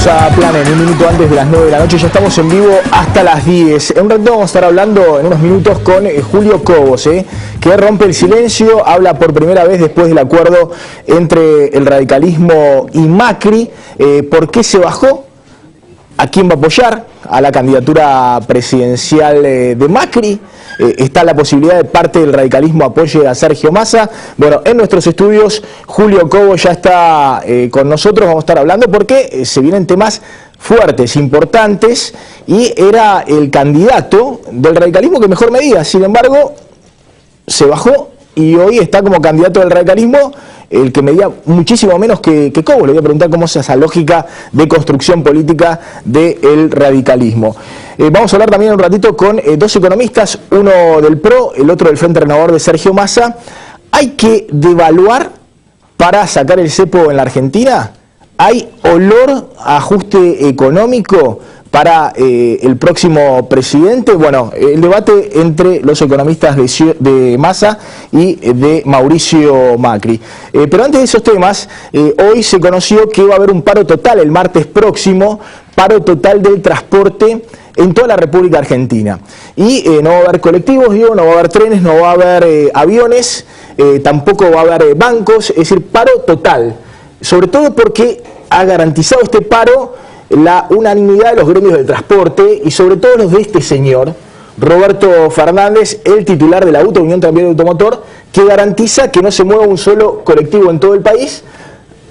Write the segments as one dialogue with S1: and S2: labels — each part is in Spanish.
S1: Bienvenidos a Planet, un minuto antes de las 9 de la noche, ya estamos en vivo hasta las 10. En un rato vamos a estar hablando en unos minutos con Julio Cobos, que rompe el silencio, habla por primera vez después del acuerdo entre el radicalismo y Macri. ¿Por qué se bajó? ¿A quién va a apoyar? ¿A la candidatura presidencial de Macri? ¿Está la posibilidad de parte del radicalismo apoye a Sergio Massa? Bueno, en nuestros estudios Julio Cobos ya está con nosotros, vamos a estar hablando porque se vienen temas fuertes, importantes, y era el candidato del radicalismo que mejor medía. Sin embargo, se bajó y hoy está como candidato del radicalismo el que medía muchísimo menos que Cobos. Le voy a preguntar cómo es esa lógica de construcción política del radicalismo. Vamos a hablar también un ratito con dos economistas, uno del PRO, el otro del Frente Renovador de Sergio Massa. ¿Hay que devaluar para sacar el cepo en la Argentina? ¿Hay olor a ajuste económico para el próximo presidente? Bueno, el debate entre los economistas de Massa y de Mauricio Macri. Pero antes de esos temas, hoy se conoció que va a haber un paro total el martes próximo, paro total del transporte en toda la República Argentina. Y no va a haber colectivos, no va a haber trenes, no va a haber aviones, tampoco va a haber bancos, es decir, paro total. Sobre todo porque ha garantizado este paro la unanimidad de los gremios del transporte y sobre todo los de este señor, Roberto Fernández, el titular de la UTA, Unión Tranviaria y Automotor, que garantiza que no se mueva un solo colectivo en todo el país,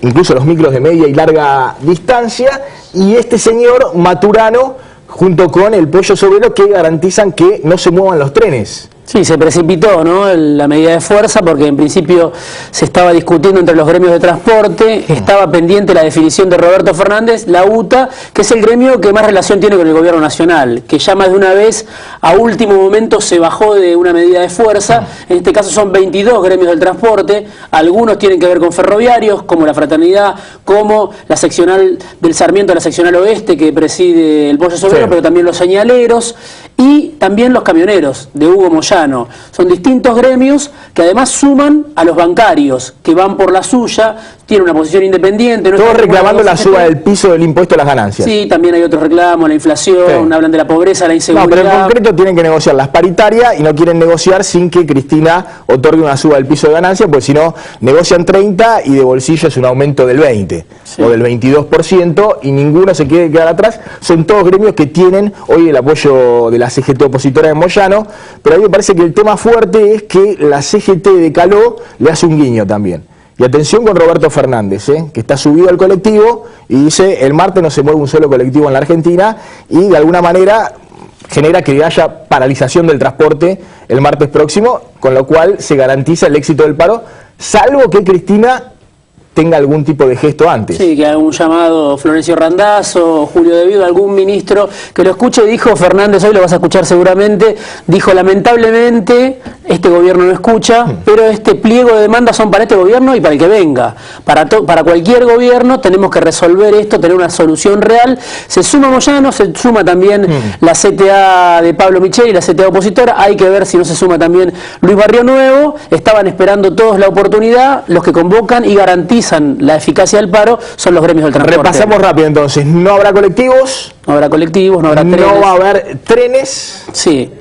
S1: incluso los micros de media y larga distancia, y este señor Maturano, junto con el Pollo Sobrero, que garantizan que no se muevan los trenes.
S2: Sí, se precipitó, ¿no?, la medida de fuerza, porque en principio se estaba discutiendo entre los gremios de transporte, estaba pendiente la definición de Roberto Fernández, la UTA, que es el gremio que más relación tiene con el gobierno nacional, que ya más de una vez a último momento se bajó de una medida de fuerza. En este caso son 22 gremios del transporte, algunos tienen que ver con ferroviarios, como la Fraternidad, como la seccional del Sarmiento, la seccional oeste que preside el Pollo Sobrero, sí, pero también los señaleros y también los camioneros de Hugo Moyano. Son distintos gremios que además suman a los bancarios, que van por la suya, tienen una posición independiente. No
S1: todos reclamando la suba del piso del impuesto a las ganancias.
S2: Sí, también hay otros reclamos, la inflación, sí, hablan de la pobreza, la inseguridad.
S1: No, pero en concreto tienen que negociar las paritarias y no quieren negociar sin que Cristina otorgue una suba del piso de ganancias, porque si no, negocian 30 y de bolsillo es un aumento del 20, sí, o del 22%, y ninguno se quiere quedar atrás. Son todos gremios que tienen hoy el apoyo de la CGT opositora de Moyano, pero a mí me parece que el tema fuerte es que la CGT de Caló le hace un guiño también. Y atención con Roberto Fernández, que está subido al colectivo y dice: el martes no se mueve un solo colectivo en la Argentina, y de alguna manera genera que haya paralización del transporte el martes próximo, con lo cual se garantiza el éxito del paro, salvo que Cristina tenga algún tipo de gesto antes.
S2: Sí, que haga un llamado Florencio Randazzo, Julio De Vido, algún ministro que lo escuche. Dijo Fernández, hoy lo vas a escuchar seguramente, dijo: lamentablemente este gobierno no escucha, pero este pliego de demandas son para este gobierno y para el que venga. Para cualquier gobierno tenemos que resolver esto, tener una solución real. Se suma Moyano, se suma también la CTA de Pablo Micheli, la CTA opositora. Hay que ver si no se suma también Luis Barrio Nuevo. Estaban esperando todos la oportunidad. Los que convocan y garantizan la eficacia del paro son los gremios del transporte.
S1: Repasamos rápido entonces: no habrá colectivos,
S2: no habrá trenes,
S1: no va a haber trenes.
S2: Sí.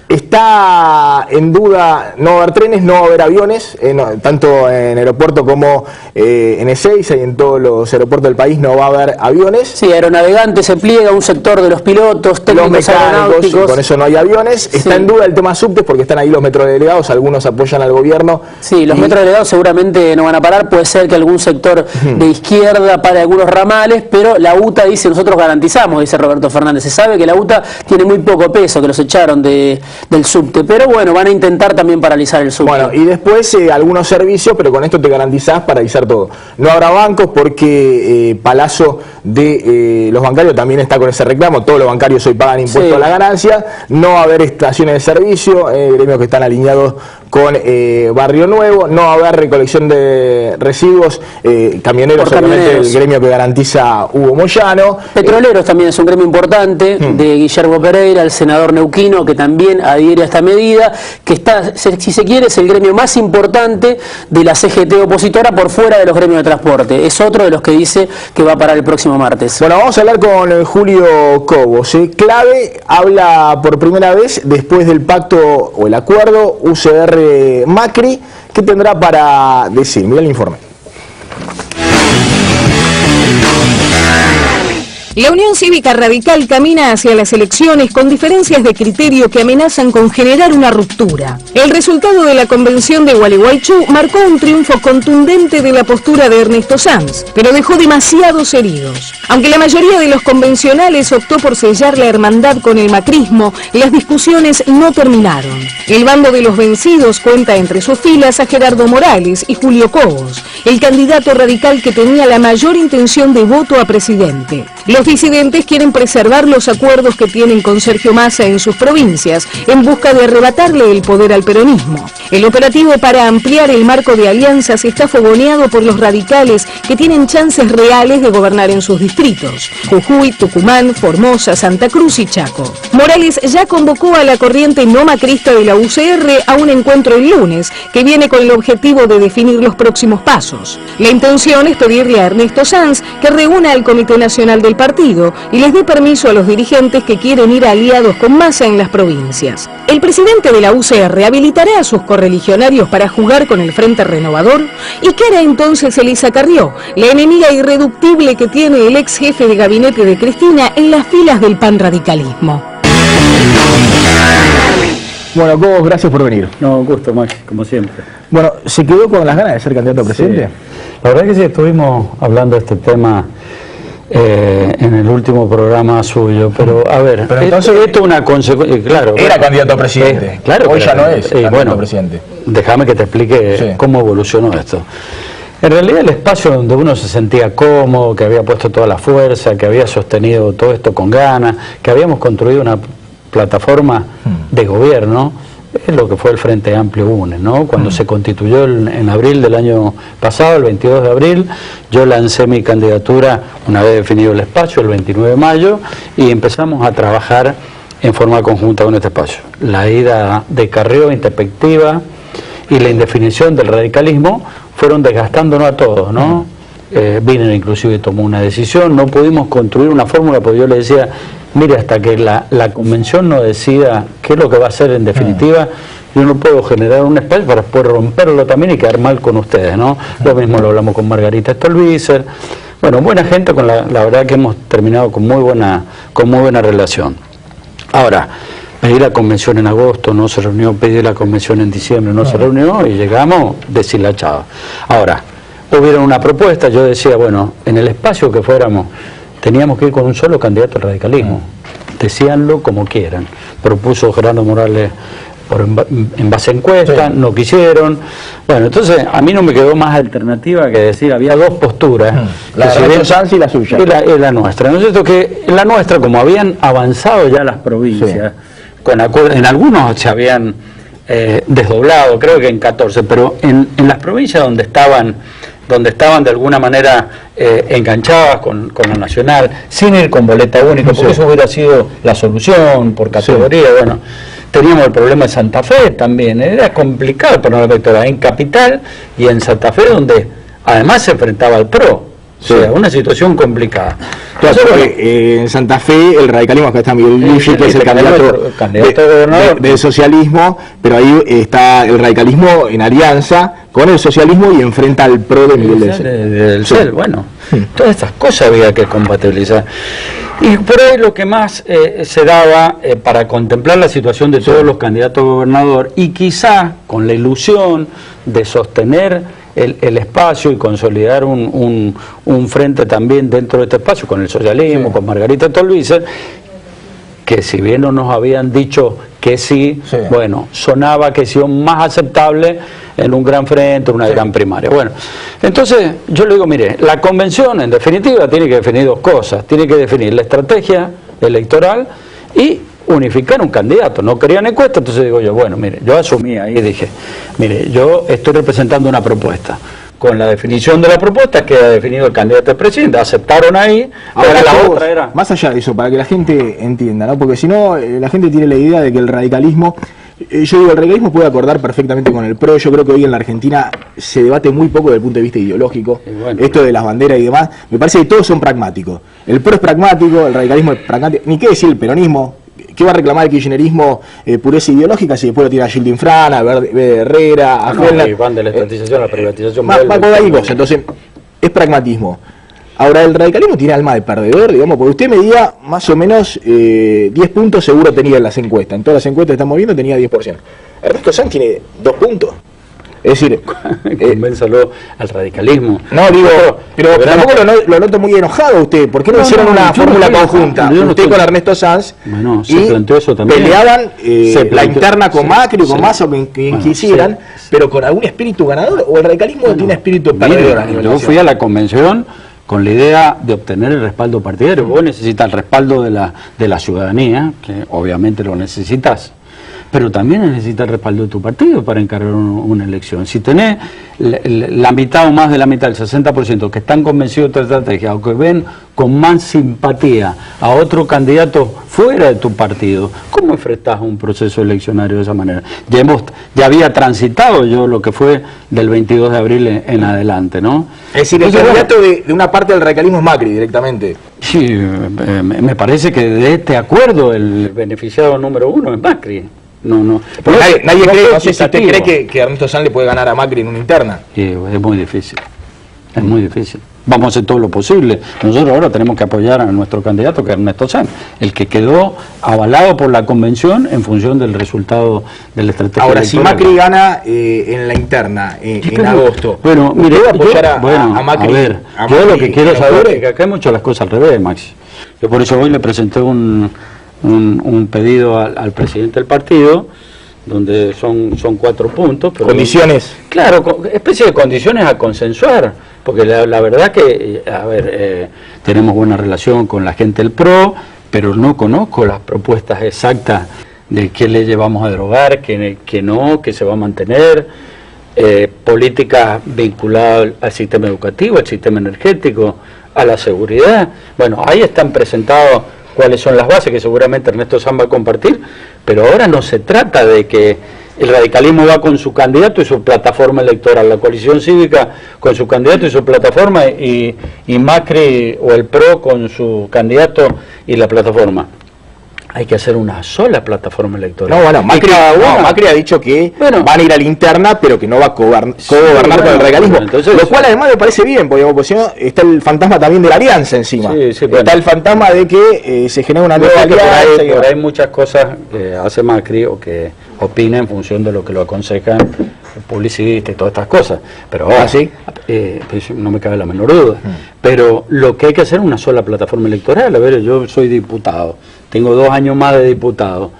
S1: Está en duda, no va a haber trenes, no va a haber aviones, tanto en aeropuerto como en Ezeiza y en todos los aeropuertos del país no va a haber aviones.
S2: Sí, aeronavegantes se pliega, un sector de los pilotos, técnicos,
S1: los mecánicos, con eso no hay aviones.
S2: Sí.
S1: Está en duda el tema subtes porque están ahí los metrodelegados, algunos apoyan al gobierno.
S2: Sí, los metrodelegados seguramente no van a parar, puede ser que algún sector de izquierda pare algunos ramales, pero la UTA dice: nosotros garantizamos, dice Roberto Fernández. Se sabe que la UTA tiene muy poco peso, que los echaron del subte, pero bueno, van a intentar también paralizar el subte.
S1: Bueno, y después algunos servicios, pero con esto te garantizás paralizar todo. No habrá bancos porque Palazzo de los bancarios también está con ese reclamo. Todos los bancarios hoy pagan impuestos, sí, a la ganancia. No va a haber estaciones de servicio, gremios que están alineados con Barrio Nuevo, no va a haber recolección de residuos, camioneros, obviamente el gremio que garantiza Hugo Moyano.
S2: Petroleros también es un gremio importante, de Guillermo Pereira, el senador neuquino, que también adhiere a esta medida, que está, si se quiere, es el gremio más importante de la CGT opositora por fuera de los gremios de transporte. Es otro de los que dice que va a parar el próximo martes.
S1: Bueno, vamos a hablar con Julio Cobos. Clave habla por primera vez después del pacto o el acuerdo UCR-Macri. ¿Qué tendrá para decir? Mira el informe.
S3: La Unión Cívica Radical camina hacia las elecciones con diferencias de criterio que amenazan con generar una ruptura. El resultado de la convención de Gualeguaychú marcó un triunfo contundente de la postura de Ernesto Sanz, pero dejó demasiados heridos. Aunque la mayoría de los convencionales optó por sellar la hermandad con el macrismo, las discusiones no terminaron. El bando de los vencidos cuenta entre sus filas a Gerardo Morales y Julio Cobos, el candidato radical que tenía la mayor intención de voto a presidente. Los disidentes quieren preservar los acuerdos que tienen con Sergio Massa en sus provincias, en busca de arrebatarle el poder al peronismo. El operativo para ampliar el marco de alianzas está fogoneado por los radicales que tienen chances reales de gobernar en sus distritos: Jujuy, Tucumán, Formosa, Santa Cruz y Chaco. Morales ya convocó a la corriente no macrista de la UCR a un encuentro el lunes, que viene con el objetivo de definir los próximos pasos. La intención es pedirle a Ernesto Sanz que reúna al Comité Nacional del partido y les dé permiso a los dirigentes que quieren ir aliados con Massa en las provincias. El presidente de la UCR habilitará a sus correligionarios para jugar con el Frente Renovador. ¿Y qué hará entonces Elisa Carrió, la enemiga irreductible que tiene el ex jefe de gabinete de Cristina en las filas del panradicalismo?
S1: Bueno, Cobos, gracias por venir.
S4: No, un gusto, Max, como siempre.
S1: Bueno, ¿se quedó con las ganas de ser candidato a presidente?
S4: Sí. La verdad que sí, estuvimos hablando de este tema en el último programa suyo, pero a ver,
S1: pero entonces
S4: esto es una consecuencia, claro.
S1: Era candidato a presidente,
S4: claro,
S1: hoy ya no es candidato a presidente.
S4: Déjame que te explique cómo evolucionó esto. En realidad el espacio donde uno se sentía cómodo, que había puesto toda la fuerza, que había sostenido todo esto con ganas, que habíamos construido una plataforma de gobierno, es lo que fue el Frente Amplio UNE, ¿no? Cuando se constituyó en abril del año pasado, el 22 de abril, yo lancé mi candidatura una vez definido el espacio, el 29 de mayo, y empezamos a trabajar en forma conjunta con este espacio. La ida de Carrió, introspectiva, y la indefinición del radicalismo fueron desgastándonos a todos, ¿no? Biner inclusive tomó una decisión, no pudimos construir una fórmula, porque yo le decía, mire, hasta que la convención no decida qué es lo que va a hacer en definitiva, yo no puedo generar un espacio para poder romperlo también y quedar mal con ustedes, ¿no? Lo mismo lo hablamos con Margarita Stolbizer, bueno, buena gente, con la verdad que hemos terminado con muy buena relación. Ahora, pedí la convención en agosto, no se reunió, pedí la convención en diciembre, no se reunió y llegamos deshilachados. Ahora, hubieron una propuesta, yo decía, bueno, en el espacio que fuéramos, teníamos que ir con un solo candidato al radicalismo. Decíanlo como quieran. Propuso Gerardo Morales en base a encuesta, no quisieron. Bueno, entonces a mí no me quedó más alternativa que decir, había dos posturas.
S1: La de Ernesto Sanz y la suya.
S4: Y la nuestra. ¿No es cierto? Que la nuestra, como habían avanzado ya las provincias, con en algunos se habían desdoblado, creo que en 14, pero en las provincias donde estaban de alguna manera enganchadas con lo nacional, sin ir con boleta única, porque eso hubiera sido la solución por categoría. Bueno, teníamos el problema de Santa Fe también, era complicado para una electoral en Capital y en Santa Fe, donde además se enfrentaba al PRO. O sea, una situación complicada.
S1: Claro, en Santa Fe el radicalismo, acá está Miguel Luigi, que es el candidato del socialismo, pero ahí está el radicalismo en alianza con el socialismo y enfrenta al PRO de Miguel
S4: del CEL. Bueno, todas estas cosas había que compatibilizar. Y por ahí lo que más se daba para contemplar la situación de todos los candidatos a gobernador, y quizá con la ilusión de sostener el espacio y consolidar un frente también dentro de este espacio con el socialismo, con Margarita Stolbizer, que si bien no nos habían dicho que sí, bueno, sonaba que sí más aceptable en un gran frente, una gran primaria. Bueno, entonces yo le digo, mire, la convención en definitiva tiene que definir dos cosas, tiene que definir la estrategia electoral y unificar un candidato, no querían encuesta, entonces digo yo, bueno, mire, yo asumí ahí y dije, mire, yo estoy representando una propuesta. Con la definición de la propuesta queda definido el candidato al presidente, aceptaron ahí,
S1: ahora la otra era... Más allá de eso, para que la gente entienda, ¿no? Porque si no, la gente tiene la idea de que el radicalismo, yo digo, el radicalismo puede acordar perfectamente con el PRO. Yo creo que hoy en la Argentina se debate muy poco desde el punto de vista ideológico, bueno, esto de las banderas y demás, me parece que todos son pragmáticos. El PRO es pragmático, el radicalismo es pragmático, ni qué decir el peronismo. ¿Qué va a reclamar el kirchnerismo? Pureza ideológica, si después lo tira a Gildín Frana, a Verde Herrera, a Fellner.
S4: Y van de la estatización a la privatización.
S1: Entonces, es pragmatismo. Ahora, el radicalismo tiene alma de perdedor, digamos, porque usted me diga más o menos 10 puntos seguro tenía en las encuestas. En todas las encuestas que estamos viendo tenía 10%. Ernesto Sanz tiene 2 puntos. Es decir,
S4: convénzalo al radicalismo.
S1: No, digo, pero tampoco lo noto muy enojado usted. ¿Por qué no hicieron una fórmula conjunta? Usted con Ernesto Sanz
S4: bueno, se planteó eso también.
S1: Peleaban la interna con Macri o con Massa o quien quisieran, pero con algún espíritu ganador, o el radicalismo tiene espíritu perdedor a nivel
S4: nacional. Yo fui a la convención con la idea de obtener el respaldo partidario. Vos necesitas el respaldo de la ciudadanía, que obviamente lo necesitas, pero también necesitas el respaldo de tu partido para encargar una elección. Si tenés la mitad o más de la mitad, el 60%, que están convencidos de tu estrategia, o que ven con más simpatía a otro candidato fuera de tu partido, ¿cómo enfrentás un proceso eleccionario de esa manera? Ya había transitado yo lo que fue del 22 de abril en adelante, ¿no?
S1: Es decir, el candidato de una parte del radicalismo es Macri directamente.
S4: Sí, me parece que de este acuerdo el beneficiado número 1 es Macri. No
S1: nadie cree, no sé si usted cree que Ernesto Sanz le puede ganar a Macri en una interna.
S4: Sí, es muy difícil, es muy difícil. Vamos a hacer todo lo posible. Nosotros ahora tenemos que apoyar a nuestro candidato, que es Ernesto Sanz, el que quedó avalado por la convención en función del resultado de la estrategia.
S1: Ahora, si Macri gana en la interna en agosto,
S4: bueno, mire,
S1: ¿puede apoyar a Macri?
S4: A ver, yo lo que quiero saber es que acá hay muchas las cosas al revés, Maxi. Yo por eso hoy le presenté un pedido al presidente del partido, donde son 4 puntos. Pero
S1: ¿condiciones?
S4: Claro, especie de condiciones a consensuar, porque la verdad que, tenemos buena relación con la gente del PRO, pero no conozco las propuestas exactas de qué leyes vamos a derogar, que no, que se va a mantener, políticas vinculadas al sistema educativo, al sistema energético, a la seguridad. Bueno, ahí están presentados cuáles son las bases que seguramente Ernesto Sanz va a compartir, pero ahora no se trata de que el radicalismo va con su candidato y su plataforma electoral, la coalición cívica con su candidato y su plataforma, y Macri o el PRO con su candidato y la plataforma. Hay que hacer una sola plataforma electoral.
S1: No, bueno, Macri ha dicho que van a ir a la interna, pero que no va a gobernar con el radicalismo. Entonces, lo cual además me parece bien, porque si no, está el fantasma también de la alianza encima. Está el fantasma de que se genera una nueva alianza.
S4: Por ahí muchas cosas que hace Macri o que opina en función de lo que lo aconsejan publicistas y todas estas cosas. Pero ahora pues no me cabe la menor duda. Pero lo que hay que hacer es una sola plataforma electoral. A ver, yo soy diputado, tengo 2 años más de diputado.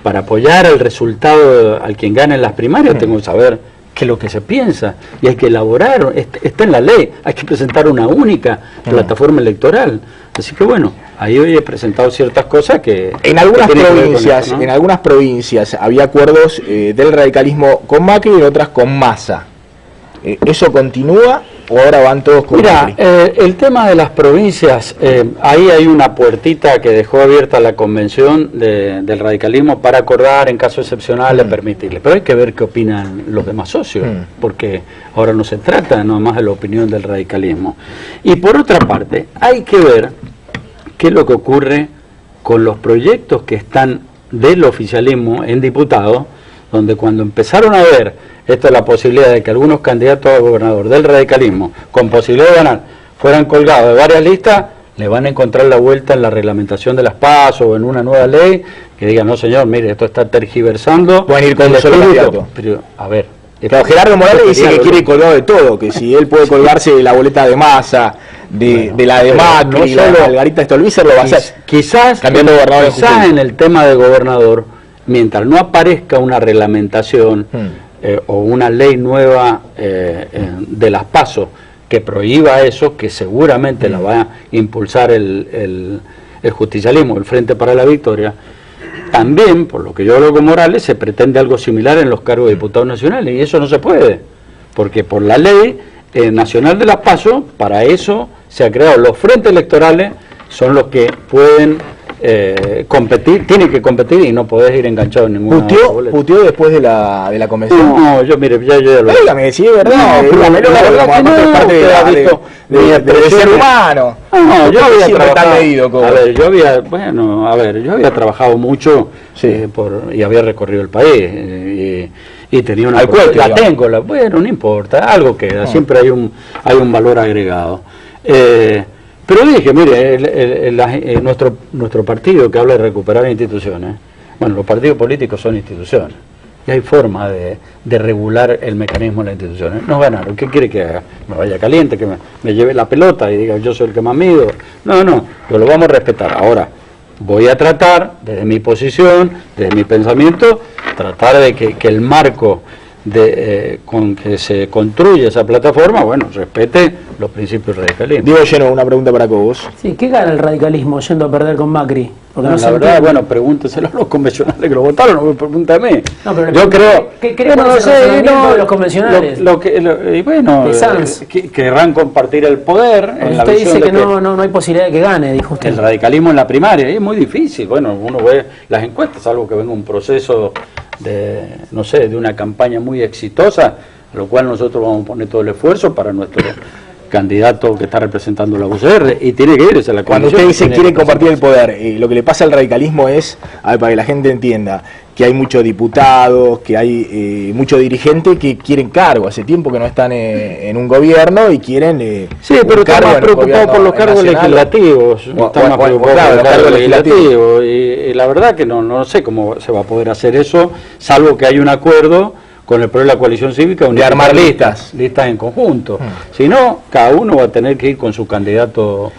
S4: Para apoyar el resultado al quien gane en las primarias, tengo que saber qué es lo que se piensa, y hay que elaborar, está en la ley, hay que presentar una única plataforma electoral. Así que bueno, ahí hoy he presentado ciertas cosas que...
S1: En algunas provincias había acuerdos del radicalismo con Macri y en otras con Massa. ¿Eso continúa o ahora van todos con Macri?
S4: El tema de las provincias, ahí hay una puertita que dejó abierta la convención del radicalismo para acordar en casos excepcionales permitirle, pero hay que ver qué opinan los demás socios, porque ahora no se trata nada más de la opinión del radicalismo. Y por otra parte, hay que ver qué es lo que ocurre con los proyectos que están del oficialismo en diputados, donde cuando empezaron a ver esto es la posibilidad de que algunos candidatos a gobernador del radicalismo, con posibilidad de ganar, fueran colgados de varias listas, le van a encontrar la vuelta en la reglamentación de las PASO o en una nueva ley que diga, no señor, mire, esto está tergiversando.
S1: Pueden ir con un solo candidato.
S4: Pero, a ver.
S1: Claro, Gerardo Morales dice que quiere ir colgado de todo, que si él puede colgarse de la boleta de Massa, de la de Macri, no la Algarita Stolbizer, lo va a hacer.
S4: Quizás
S1: cambiando de gobernador.
S4: Quizás en el tema de gobernador, mientras no aparezca una reglamentación o una ley nueva de las PASO que prohíba eso, que seguramente la va a impulsar el el justicialismo, el Frente para la Victoria, también, por lo que yo hablo con Morales, se pretende algo similar en los cargos de diputados nacionales, y eso no se puede, porque por la ley nacional de las PASO, para eso se ha creado. Los frentes electorales son los que pueden competir, tienen que competir y no podés ir enganchado en ninguna boleta.
S1: ¿Puteó después de la convención?
S4: No, yo mire, ya lo...
S1: Dígame, si es verdad, de ser humano.
S4: No, yo había trabajado mucho y había recorrido el país y tenía una... Bueno, no importa, algo queda, siempre hay un valor agregado. Pero dije, mire, nuestro partido que habla de recuperar instituciones, bueno, los partidos políticos son instituciones, y hay forma de regular el mecanismo de las instituciones. Nos ganaron, ¿qué quiere que haga? ¿Me vaya caliente, que me lleve la pelota y diga yo soy el que más mido? No, pero lo vamos a respetar. Ahora, voy a tratar, desde mi posición, desde mi pensamiento, tratar de que el marco con que se construye esa plataforma, bueno, respete los principios radicalismo.
S1: Diego Lleno, una pregunta para Cobos.
S2: Sí, ¿qué gana el radicalismo yendo a perder con Macri?
S4: Porque la verdad, bueno, pregúnteselo a los convencionales que lo votaron, no me pregunte a mí. No, pero yo creo...
S2: ¿Qué creen de los convencionales?
S4: Querrán compartir el poder.
S2: Usted dice que no hay posibilidad de que gane, dijo usted.
S4: El radicalismo en la primaria es muy difícil. Bueno, uno ve las encuestas, algo que venga un proceso de una campaña muy exitosa, a lo cual nosotros vamos a poner todo el esfuerzo para nuestro candidato que está representando la UCR, y tiene que irse a la
S1: Cuando usted dice quiere compartir el poder, lo que le pasa al radicalismo es, a ver, para que la gente entienda, que hay muchos diputados, que hay muchos dirigentes que quieren cargo, hace tiempo que no están en un gobierno y quieren
S4: sí, pero están más preocupados por los cargos legislativos, están más preocupados por los cargos legislativos, y la verdad que no sé cómo se va a poder hacer eso, salvo que hay un acuerdo con el PRO de la coalición cívica
S1: de armar listas
S4: en conjunto. Si no, cada uno va a tener que ir con su candidato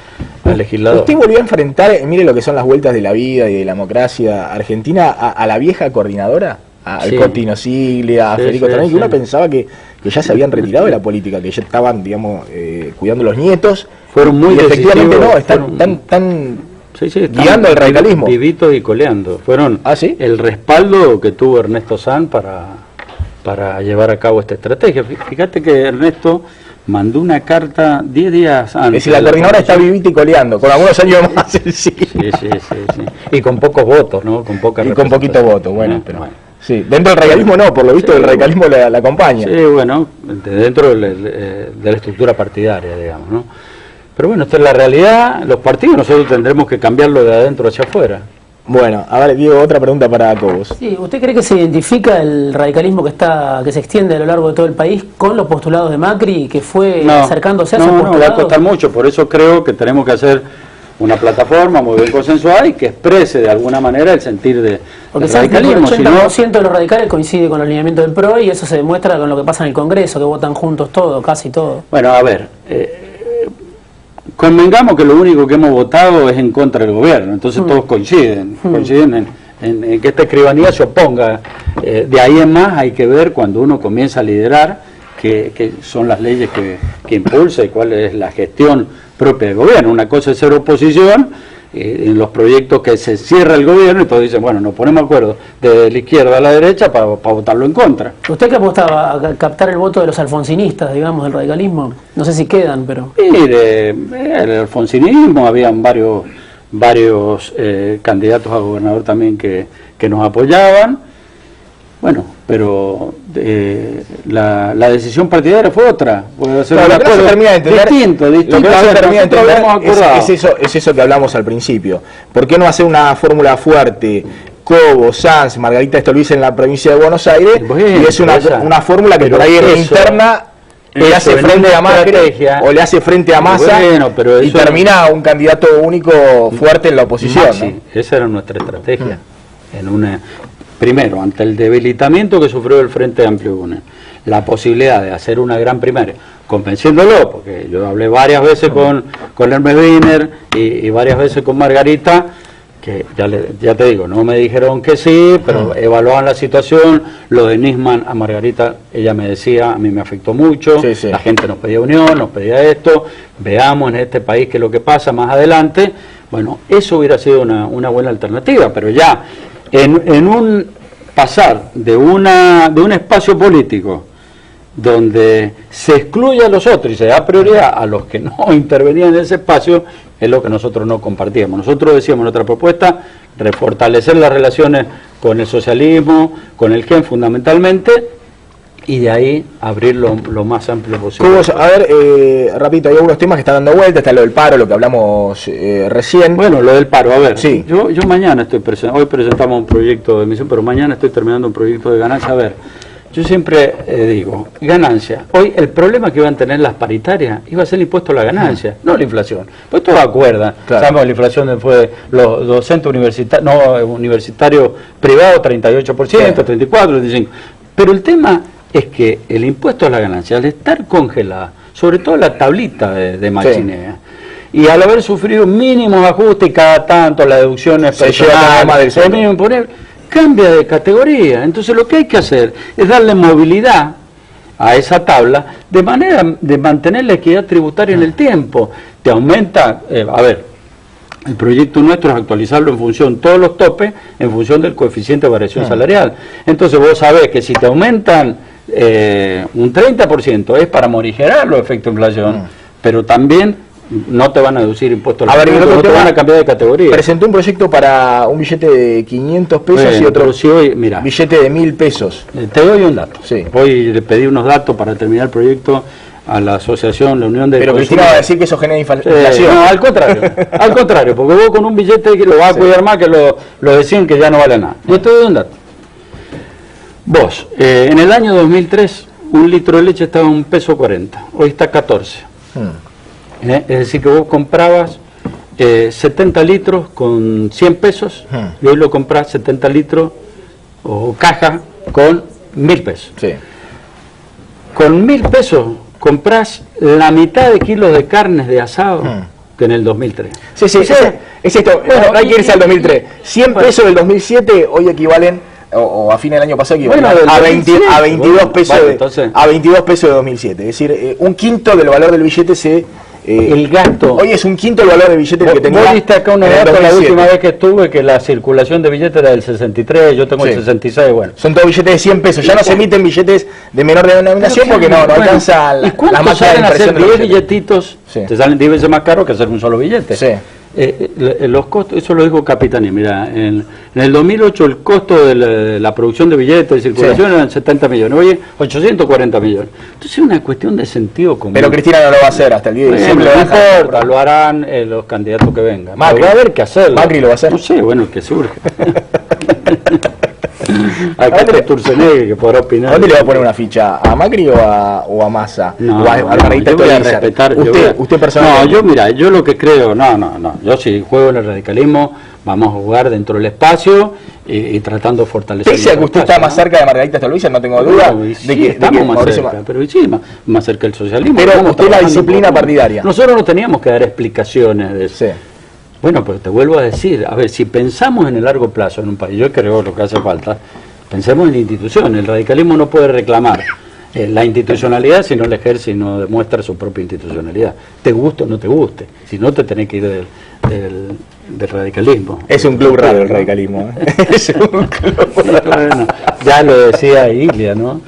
S4: al legislador.
S1: Usted volvió a enfrentar, mire lo que son las vueltas de la vida y de la democracia argentina, a la vieja coordinadora, al Cotino Siglia, a Federico Tronelli, que uno pensaba que ya se habían retirado de la política, que ya estaban, digamos, cuidando los nietos.
S4: Fueron muy decisivos.
S1: Efectivamente no, están guiando el radicalismo.
S4: Vivitos y coleando. Fueron el respaldo que tuvo Ernesto Sanz para llevar a cabo esta estrategia. Fíjate que Ernesto mandó una carta 10 días antes.
S1: Es decir, la coordinadora está vivita y coleando, con algunos años más.
S4: Sí. Y con pocos votos, ¿no? Con
S1: poquito voto, bueno. Sí, dentro del radicalismo no, por lo visto el radicalismo la acompaña.
S4: Sí, bueno, dentro de la estructura partidaria, digamos, ¿no? Pero bueno, esta es la realidad. Los partidos nosotros tendremos que cambiarlo de adentro hacia afuera.
S1: Bueno, a ver, Diego, otra pregunta para Cobos.
S2: Sí, ¿usted cree que se identifica el radicalismo que se extiende a lo largo de todo el país con los postulados de Macri, que fue acercándose a esos postulados?
S4: No, va a costar mucho, por eso creo que tenemos que hacer una plataforma muy bien consensuada y que exprese de alguna manera el sentir del radicalismo.
S2: El 80% de los radicales coincide con el alineamiento del PRO, y eso se demuestra con lo que pasa en el Congreso, que votan juntos todos, casi todos.
S4: Bueno, a ver... convengamos que lo único que hemos votado es en contra del gobierno, entonces todos coinciden en que esta escribanía se oponga. De ahí en más hay que ver cuando uno comienza a liderar qué son las leyes que impulsa y cuál es la gestión propia del gobierno. Una cosa es ser oposición en los proyectos que se cierra el gobierno y todos dicen, bueno, nos ponemos de acuerdo de la izquierda a la derecha para votarlo en contra.
S2: ¿Usted qué apostaba? ¿A captar el voto de los alfonsinistas, digamos, del radicalismo? No sé si quedan, pero...
S4: Mire, el alfonsinismo, habían varios candidatos a gobernador también que nos apoyaban. Bueno, pero la decisión partidaria fue otra. Puede ser un acuerdo distinto. Lo que no se termina de entender
S1: es eso que hablamos al principio. ¿Por qué no hacer una fórmula fuerte? Cobos, Sanz, Margarita Stolbizer en la provincia de Buenos Aires, y es una fórmula que por ahí en interna le hace frente a Macri o le hace frente a Massa, y termina un candidato único fuerte en la oposición.
S4: Esa era nuestra estrategia. Primero, ante el debilitamiento que sufrió el Frente Amplio UNE, la posibilidad de hacer una gran primaria, convenciéndolo, porque yo hablé varias veces con Hermes Wiener y varias veces con Margarita, que ya te digo, no me dijeron que sí, pero evaluaban la situación. Lo de Nisman a Margarita, ella me decía, a mí me afectó mucho, la gente nos pedía unión, nos pedía esto, veamos en este país qué es lo que pasa más adelante, Bueno, eso hubiera sido una buena alternativa, pero ya en un pasar de un espacio político donde se excluye a los otros y se da prioridad a los que no intervenían en ese espacio, es lo que nosotros no compartíamos. Nosotros decíamos en nuestra propuesta, refortalecer las relaciones con el socialismo, con el GEN fundamentalmente, y de ahí abrir lo más amplio posible.
S1: A ver, rapidito, hay algunos temas que están dando vuelta, está lo del paro, lo que hablamos recién.
S4: Bueno, lo del paro, a ver,
S1: sí.
S4: yo mañana hoy presentamos un proyecto de emisión, pero mañana estoy terminando un proyecto de ganancia. A ver, yo siempre digo, ganancia. Hoy el problema que iban a tener las paritarias iba a ser el impuesto a la ganancia, no la inflación. Pues todos acuerdan, claro. Sabemos la inflación fue los docentes universitarios privados 38%, claro. 34%, 35%. Pero el tema es que el impuesto a la ganancia, al estar congelada, sobre todo la tablita de machinea, sí. Y al haber sufrido mínimos ajustes y cada tanto las deducciones personales, el mínimo imponente, cambia de categoría. Entonces lo que hay que hacer es darle movilidad a esa tabla de manera de mantener la equidad tributaria en el tiempo. Te aumenta, a ver, el proyecto nuestro es actualizarlo en función, todos los topes, en función del coeficiente de variación salarial. Entonces vos sabés que si te aumentan un 30% es para morigerar los efectos de inflación, pero también no te van a deducir impuestos a la ganancia, no te van a cambiar de categoría.
S1: Presenté un proyecto para un billete de 500 pesos y otro billete de 1000 pesos.
S4: Te doy un dato.
S1: Sí.
S4: Hoy le pedí unos datos para terminar el proyecto a la asociación, la Unión de...
S1: Pero Cristina va a decir que eso genera inflación.
S4: No, al contrario, porque vos con un billete que lo vas a cuidar más que lo decían que ya no vale nada. Yo te doy un dato. Vos, en el año 2003, un litro de leche estaba a $1.40, hoy está 14. Es decir, que vos comprabas 70 litros con 100 pesos y hoy lo comprás 70 litros o caja con 1000 pesos. Sí. Con 1000 pesos comprás la mitad de kilos de carnes de asado que en el 2003.
S1: Sí, sí, es esto. Bueno, hay que irse al 2003. 100 pesos del 2007 hoy equivalen, o a fin del año pasado equivalen a 22 pesos a 22 pesos de 2007. Es decir, un quinto del valor del billete
S4: el gasto.
S1: Hoy es un quinto el valor del billete que tenía.
S4: Vos diste acá una dato la última vez que estuve que la circulación de billetes era del 63, yo tengo el 66, bueno.
S1: Son todos billetes de 100 pesos, ya no se emiten billetes de menor denominación porque no alcanza la máquina de impresión de
S4: 10 billetitos, te salen 10 veces más caro que hacer un solo billete. Sí. Los costos, eso lo dijo Capitanía, mira, en el 2008 el costo de la producción de billetes de circulación eran 70 millones, hoy 840 millones. Entonces es una cuestión de sentido común.
S1: Pero Cristina no lo va a hacer hasta el día de diciembre.
S4: No importa, lo harán los candidatos que vengan.
S1: Macri,
S4: va a haber que hacerlo.
S1: Macri lo va a hacer.
S4: No sé, bueno, el que surge. Acá está Sturzenegger que podrá opinar.
S1: ¿Dónde le va a poner una ficha? ¿A Macri o a Massa?
S4: No,
S1: ¿O a Margarita Stolbizer? Usted personalmente.
S4: No, yo lo que creo, yo si juego en el radicalismo, vamos a jugar dentro del espacio y tratando de fortalecer.
S1: Pese a que usted está más cerca de Margarita Stolbizer, no tengo duda
S4: de que estamos más cerca, pero sí, más cerca del socialismo.
S1: Pero usted la disciplina partidaria.
S4: Nosotros no teníamos que dar explicaciones de eso. Sí. Bueno, pero te vuelvo a decir, a ver, si pensamos en el largo plazo en un país, yo creo lo que hace falta, pensemos en la institución. El radicalismo no puede reclamar la institucionalidad si no la ejerce y no demuestra su propia institucionalidad. Te guste o no te guste, si no te tenés que ir del radicalismo.
S1: Es un club raro el radicalismo. Es un club raro.
S4: Bueno, ya lo decía Ilia, ¿no?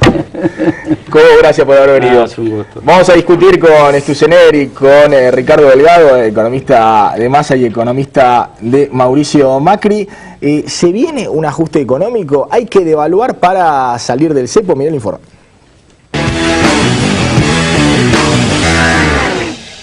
S1: Cobo, gracias por haber venido.
S4: Es un gusto.
S1: Vamos a discutir con Sturzenegger y con Ricardo Delgado, economista de Massa y economista de Mauricio Macri. ¿Se viene un ajuste económico? ¿Hay que devaluar para salir del cepo? Mirá el informe.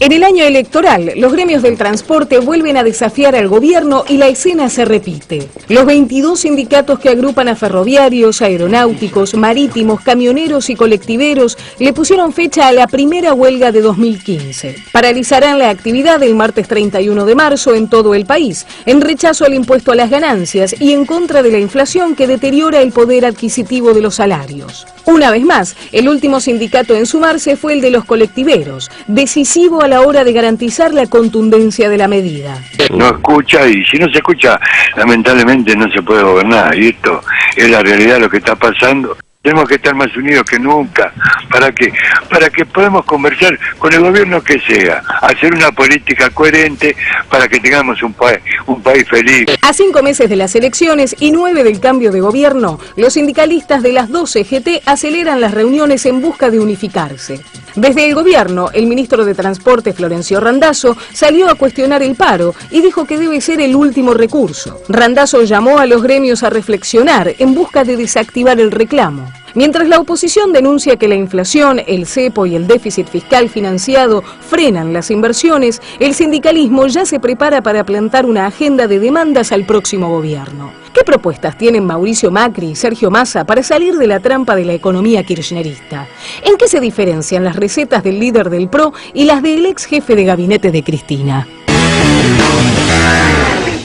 S3: En el año electoral, los gremios del transporte vuelven a desafiar al gobierno y la escena se repite. Los 22 sindicatos que agrupan a ferroviarios, aeronáuticos, marítimos, camioneros y colectiveros le pusieron fecha a la primera huelga de 2015. Paralizarán la actividad el martes 31 de marzo en todo el país, en rechazo al impuesto a las ganancias y en contra de la inflación que deteriora el poder adquisitivo de los salarios. Una vez más, el último sindicato en sumarse fue el de los colectiveros, decisivo a la hora de garantizar la contundencia de la medida.
S5: No escucha y si no se escucha, lamentablemente no se puede gobernar y esto es la realidad de lo que está pasando. Tenemos que estar más unidos que nunca. ¿Para qué? Para que podamos conversar con el gobierno que sea, hacer una política coherente para que tengamos un país feliz.
S3: A 5 meses de las elecciones y 9 del cambio de gobierno, los sindicalistas de las 2 CGT aceleran las reuniones en busca de unificarse. Desde el gobierno, el ministro de Transporte, Florencio Randazzo, salió a cuestionar el paro y dijo que debe ser el último recurso. Randazzo llamó a los gremios a reflexionar en busca de desactivar el reclamo. Mientras la oposición denuncia que la inflación, el cepo y el déficit fiscal financiado frenan las inversiones, el sindicalismo ya se prepara para plantar una agenda de demandas al próximo gobierno. ¿Qué propuestas tienen Mauricio Macri y Sergio Massa para salir de la trampa de la economía kirchnerista? ¿En qué se diferencian las recetas del líder del PRO y las del ex jefe de gabinete de Cristina?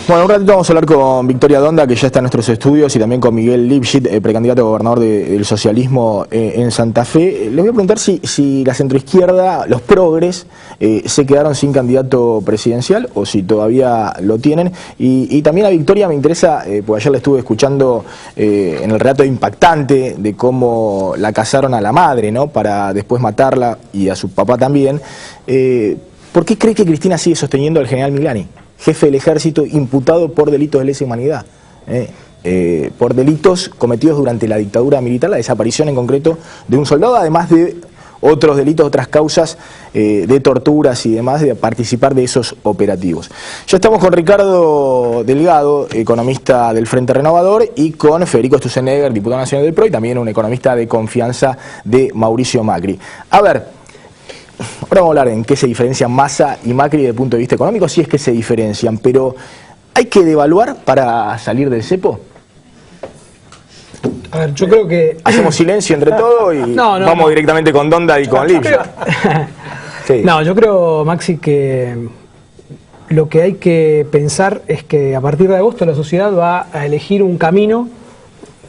S1: Bueno, un ratito vamos a hablar con Victoria Donda, que ya está en nuestros estudios, y también con Miguel Lipschitz, precandidato a gobernador del socialismo en Santa Fe. Les voy a preguntar si la centroizquierda, los progres, se quedaron sin candidato presidencial o si todavía lo tienen. Y también a Victoria me interesa, porque ayer la estuve escuchando en el relato impactante de cómo la casaron a la madre, ¿no?, para después matarla, y a su papá también. ¿Por qué cree que Cristina sigue sosteniendo al general Milani, jefe del ejército, imputado por delitos de lesa humanidad, por delitos cometidos durante la dictadura militar, la desaparición en concreto de un soldado, además de otros delitos, otras causas de torturas y demás, de participar de esos operativos? Ya estamos con Ricardo Delgado, economista del Frente Renovador, y con Federico Sturzenegger, diputado nacional del PRO, y también un economista de confianza de Mauricio Macri. A ver, ahora vamos a hablar en qué se diferencian Massa y Macri desde el punto de vista económico, si es que se diferencian, pero ¿hay que devaluar para salir del cepo?
S6: A ver, yo creo que...
S1: Hacemos silencio entre todos y vamos directamente con Donda y con Lipschitz.
S6: Sí. No, yo creo, Maxi, que lo que hay que pensar es que a partir de agosto la sociedad va a elegir un camino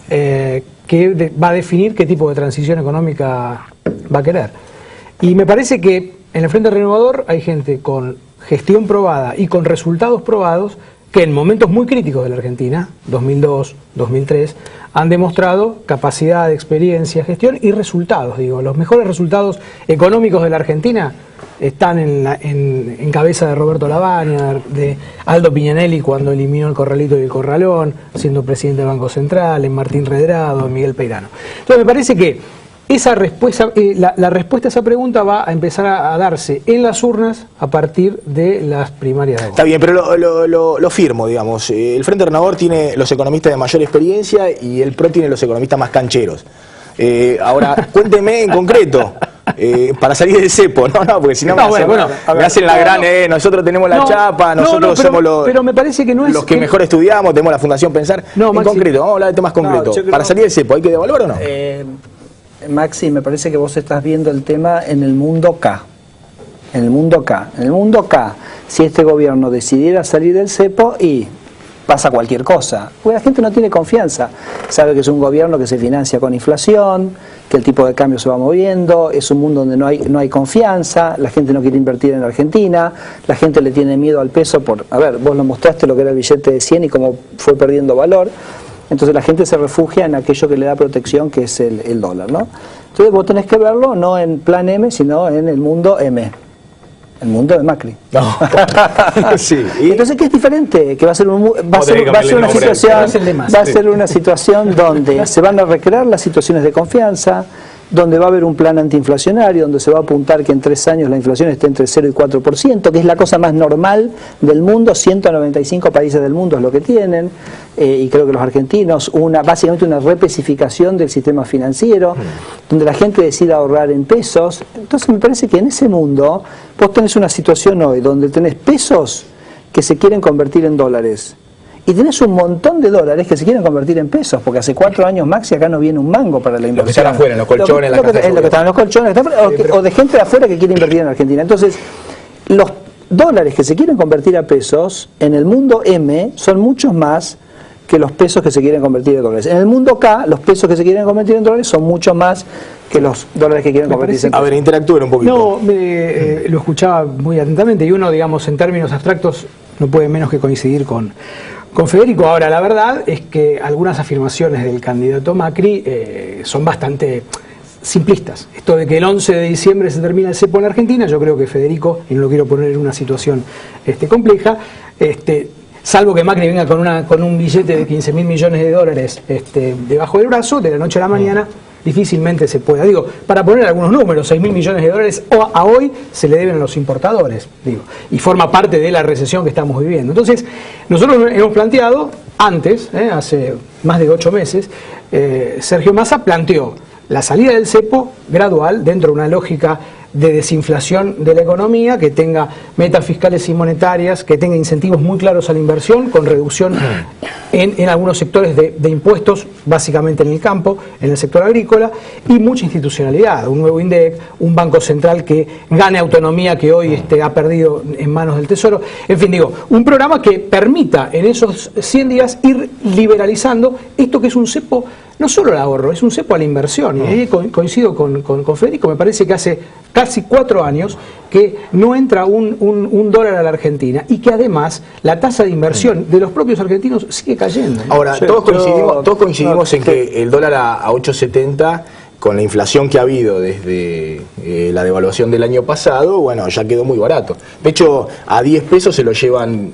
S6: que va a definir qué tipo de transición económica va a querer. Y me parece que en el Frente Renovador hay gente con gestión probada y con resultados probados que en momentos muy críticos de la Argentina, 2002, 2003, han demostrado capacidad, experiencia, gestión y resultados. Digo, los mejores resultados económicos de la Argentina están en cabeza de Roberto Lavagna, de Aldo Piñanelli cuando eliminó el Corralito y el Corralón, siendo presidente del Banco Central, en Martín Redrado, en Miguel Peirano. Entonces me parece que esa respuesta, la respuesta a esa pregunta va a empezar a darse en las urnas a partir de las primarias de agosto.
S1: Está bien, pero lo firmo, digamos. El Frente Renovador tiene los economistas de mayor experiencia y el PRO tiene los economistas más cancheros. Ahora, cuénteme en concreto, para salir del cepo, porque si no me hacen la gran, nosotros tenemos la chapa, nosotros somos
S6: pero me parece que no es
S1: los que mejor estudiamos, tenemos la Fundación Pensar. En Maxi, concreto, vamos a hablar de temas concretos. Para salir del cepo, ¿hay que devaluar o no?
S7: Maxi, me parece que vos estás viendo el tema en el mundo K. En el mundo K. En el mundo K, si este gobierno decidiera salir del cepo y pasa cualquier cosa, porque la gente no tiene confianza. Sabe que es un gobierno que se financia con inflación, que el tipo de cambio se va moviendo, es un mundo donde no hay confianza, la gente no quiere invertir en Argentina, la gente le tiene miedo al peso a ver, vos lo mostraste lo que era el billete de 100 y cómo fue perdiendo valor. Entonces la gente se refugia en aquello que le da protección, que es el dólar, ¿no? Entonces vos tenés que verlo no en plan M, sino en el mundo M, el mundo de Macri. No. Sí. Entonces, ¿qué es diferente? Que va a ser una situación donde se van a recrear las situaciones de confianza, donde va a haber un plan antiinflacionario, donde se va a apuntar que en 3 años la inflación esté entre 0 y 4%, que es la cosa más normal del mundo. 195 países del mundo es lo que tienen, y creo que los argentinos, básicamente una repesificación del sistema financiero, donde la gente decide ahorrar en pesos. Entonces me parece que en ese mundo vos tenés una situación hoy donde tenés pesos que se quieren convertir en dólares, y tenés un montón de dólares que se quieren convertir en pesos, porque hace 4 años, Maxi, acá no viene un mango para la inversión.
S1: Lo que están afuera, en los colchones,
S7: lo que están en los colchones, o de gente de afuera que quiere invertir en Argentina. Entonces, los dólares que se quieren convertir a pesos, en el mundo M, son muchos más que los pesos que se quieren convertir en dólares. En el mundo K, los pesos que se quieren convertir en dólares son mucho más que los dólares que quieren convertirse en pesos.
S1: A ver, interactúen un poquito.
S6: No, lo escuchaba muy atentamente, y uno, digamos, en términos abstractos, no puede menos que coincidir con Con Federico, ahora, la verdad es que algunas afirmaciones del candidato Macri son bastante simplistas. Esto de que el 11 de diciembre se termina el cepo en Argentina, yo creo que Federico, y no lo quiero poner en una situación compleja, salvo que Macri venga con un billete de 15.000 millones de dólares debajo del brazo, de la noche a la mañana, difícilmente se pueda. Digo, para poner algunos números, 6.000 millones de dólares a hoy se le deben a los importadores, digo, y forma parte de la recesión que estamos viviendo. Entonces, nosotros hemos planteado, antes, hace más de 8 meses, Sergio Massa planteó la salida del cepo gradual dentro de una lógica de desinflación de la economía, que tenga metas fiscales y monetarias, que tenga incentivos muy claros a la inversión, con reducción en algunos sectores de impuestos, básicamente en el campo, en el sector agrícola, y mucha institucionalidad, un nuevo INDEC, un banco central que gane autonomía que hoy ha perdido en manos del Tesoro. En fin, digo, un programa que permita en esos 100 días ir liberalizando esto que es un cepo, no solo al ahorro, es un cepo a la inversión. Y ahí coincido con Federico, me parece que hace casi 4 años que no entra un dólar a la Argentina y que además la tasa de inversión de los propios argentinos sigue cayendo.
S1: Ahora, todos coincidimos en que el dólar a 8.70, con la inflación que ha habido desde la devaluación del año pasado, bueno, ya quedó muy barato. De hecho, a 10 pesos se lo llevan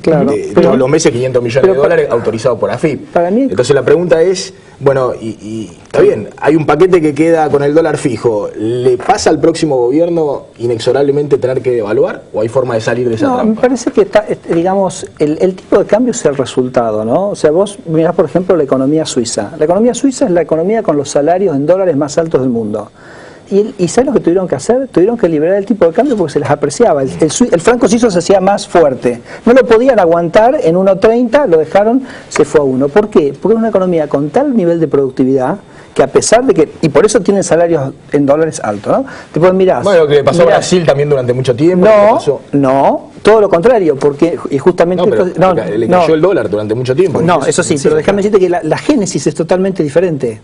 S1: todos los meses 500 millones de dólares autorizados por AFIP. Entonces la pregunta es, bueno, y está bien, hay un paquete que queda con el dólar fijo. ¿Le pasa al próximo gobierno inexorablemente tener que devaluar o hay forma de salir de esa trampa?
S7: Me parece que digamos, el tipo de cambio es el resultado, ¿no? O sea, vos mirás, por ejemplo, la economía suiza. La economía suiza es la economía con los salarios en dólares más altos del mundo. ¿Y sabes lo que tuvieron que hacer? Tuvieron que liberar el tipo de cambio porque se les apreciaba. El franco suizo se hacía más fuerte. No lo podían aguantar en 1.30, lo dejaron, se fue a 1. ¿Por qué? Porque es una economía con tal nivel de productividad que a pesar de que, y por eso tienen salarios en dólares altos, ¿no? Te pueden mirar.
S1: Bueno, lo que le pasó a Brasil también durante mucho tiempo.
S7: No, todo lo contrario, porque y justamente...
S1: le cayó el dólar durante mucho tiempo.
S7: No, eso sí, pero déjame decirte que la génesis es totalmente diferente.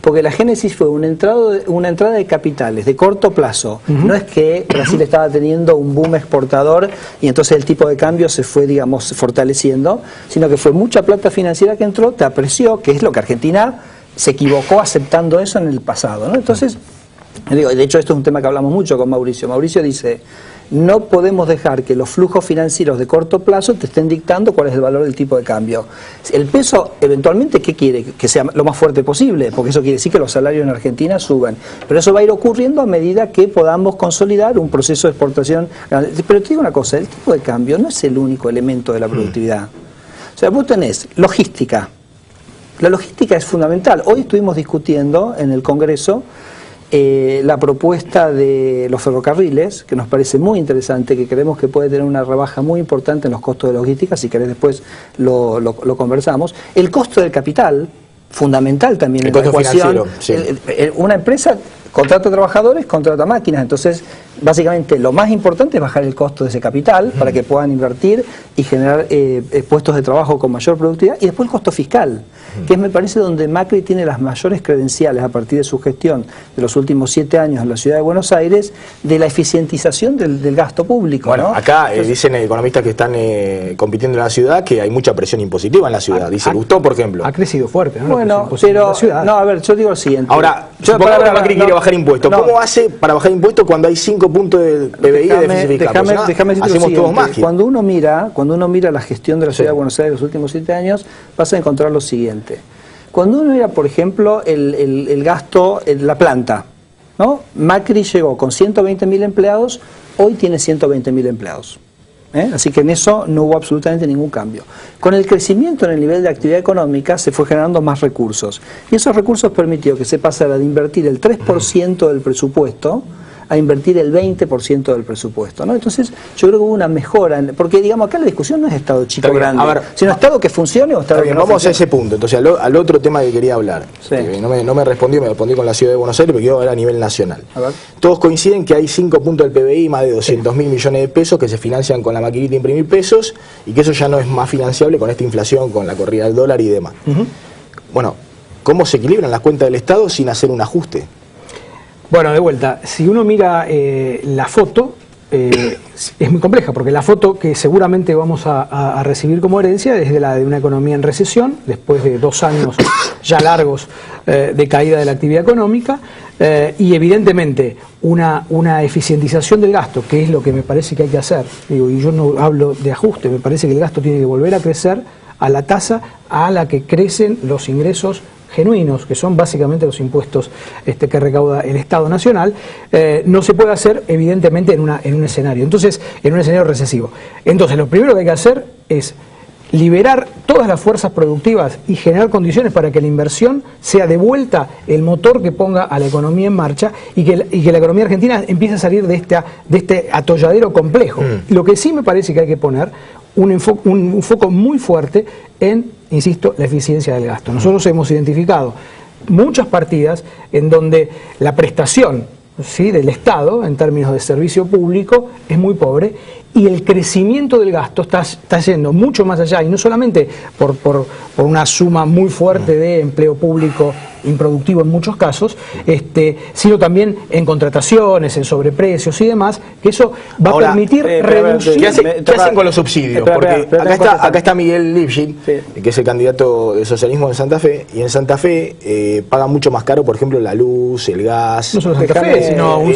S7: Porque la génesis fue una entrada de capitales de corto plazo. No es que Brasil estaba teniendo un boom exportador y entonces el tipo de cambio se fue, digamos, fortaleciendo, sino que fue mucha plata financiera que entró, te apreció, que es lo que Argentina se equivocó aceptando eso en el pasado, ¿no? Entonces, de hecho esto es un tema que hablamos mucho con Mauricio. Mauricio dice, no podemos dejar que los flujos financieros de corto plazo te estén dictando cuál es el valor del tipo de cambio. El peso, eventualmente, ¿qué quiere? Que sea lo más fuerte posible, porque eso quiere decir que los salarios en Argentina suban. Pero eso va a ir ocurriendo a medida que podamos consolidar un proceso de exportación. Pero te digo una cosa, el tipo de cambio no es el único elemento de la productividad. O sea, vos tenés logística. La logística es fundamental. Hoy estuvimos discutiendo en el Congreso la propuesta de los ferrocarriles, que nos parece muy interesante, que creemos que puede tener una rebaja muy importante en los costos de logística, si querés después lo conversamos. El costo del capital, fundamental también en la ecuación. Una empresa contrata trabajadores, contrata máquinas, entonces básicamente lo más importante es bajar el costo de ese capital para que puedan invertir y generar puestos de trabajo con mayor productividad, y después el costo fiscal, que es, me parece, donde Macri tiene las mayores credenciales a partir de su gestión de los últimos 7 años en la ciudad de Buenos Aires, de la eficientización del gasto público.
S1: Bueno,
S7: ¿no?
S1: acá dicen economistas que están compitiendo en la ciudad que hay mucha presión impositiva en la ciudad. Dice Lustó, por ejemplo.
S6: Ha crecido fuerte, ¿no?
S7: Bueno, pero no, a ver, yo digo lo siguiente.
S1: Ahora, supongamos que Macri quiere bajar impuestos. ¿Cómo hace para bajar impuestos cuando hay 5 puntos del PBI de déficit fiscal?
S7: Déjame decirte
S1: hacemos todos magia.
S7: Cuando uno mira la gestión de la ciudad de Buenos Aires los últimos 7 años, vas a encontrar lo siguiente. Cuando uno mira, por ejemplo, el gasto en la planta, ¿no? Macri llegó con 120.000 empleados, hoy tiene 120.000 empleados. Así que en eso no hubo absolutamente ningún cambio. Con el crecimiento en el nivel de actividad económica se fue generando más recursos. Y esos recursos permitió que se pasara de invertir el 3% del presupuesto a invertir el 20% del presupuesto, ¿no? Entonces yo creo que hubo una mejora, porque digamos acá la discusión no es Estado chico grande, sino Estado que funcione o Estado que no
S1: vamos funcione. A ese punto, entonces al otro tema que quería hablar, que no me respondió, me respondí con la ciudad de Buenos Aires, pero quiero hablar a nivel nacional. Todos coinciden que hay 5 puntos del PBI, más de 200.000 millones de pesos que se financian con la maquinita de imprimir pesos, y que eso ya no es más financiable con esta inflación, con la corrida del dólar y demás. Bueno, ¿cómo se equilibran las cuentas del Estado sin hacer un ajuste?
S6: Bueno, de vuelta, si uno mira la foto, es muy compleja, porque la foto que seguramente vamos a recibir como herencia es de la de una economía en recesión, después de 2 años ya largos de caída de la actividad económica, y evidentemente una eficientización del gasto, que es lo que me parece que hay que hacer. Digo, y yo no hablo de ajuste, me parece que el gasto tiene que volver a crecer a la tasa a la que crecen los ingresos genuinos, que son básicamente los impuestos que recauda el Estado Nacional. No se puede hacer evidentemente en un escenario, en un escenario recesivo. Entonces lo primero que hay que hacer es liberar todas las fuerzas productivas y generar condiciones para que la inversión sea de vuelta el motor que ponga a la economía en marcha y que la economía argentina empiece a salir de este atolladero complejo. Lo que sí me parece que hay que poner un foco muy fuerte en, insisto, la eficiencia del gasto. Nosotros hemos identificado muchas partidas en donde la prestación, ¿sí?, del Estado en términos de servicio público es muy pobre, y el crecimiento del gasto está yendo mucho más allá, y no solamente por una suma muy fuerte de empleo público improductivo en muchos casos, sino también en contrataciones, en sobreprecios y demás, que eso va a permitir reducir...
S1: ¿Qué hacen con los subsidios? Porque acá está Miguel Lipschitz, que es el candidato del socialismo en Santa Fe, y en Santa Fe paga mucho más caro, por ejemplo, la luz, el gas...
S6: No solo Santa Fe, sino un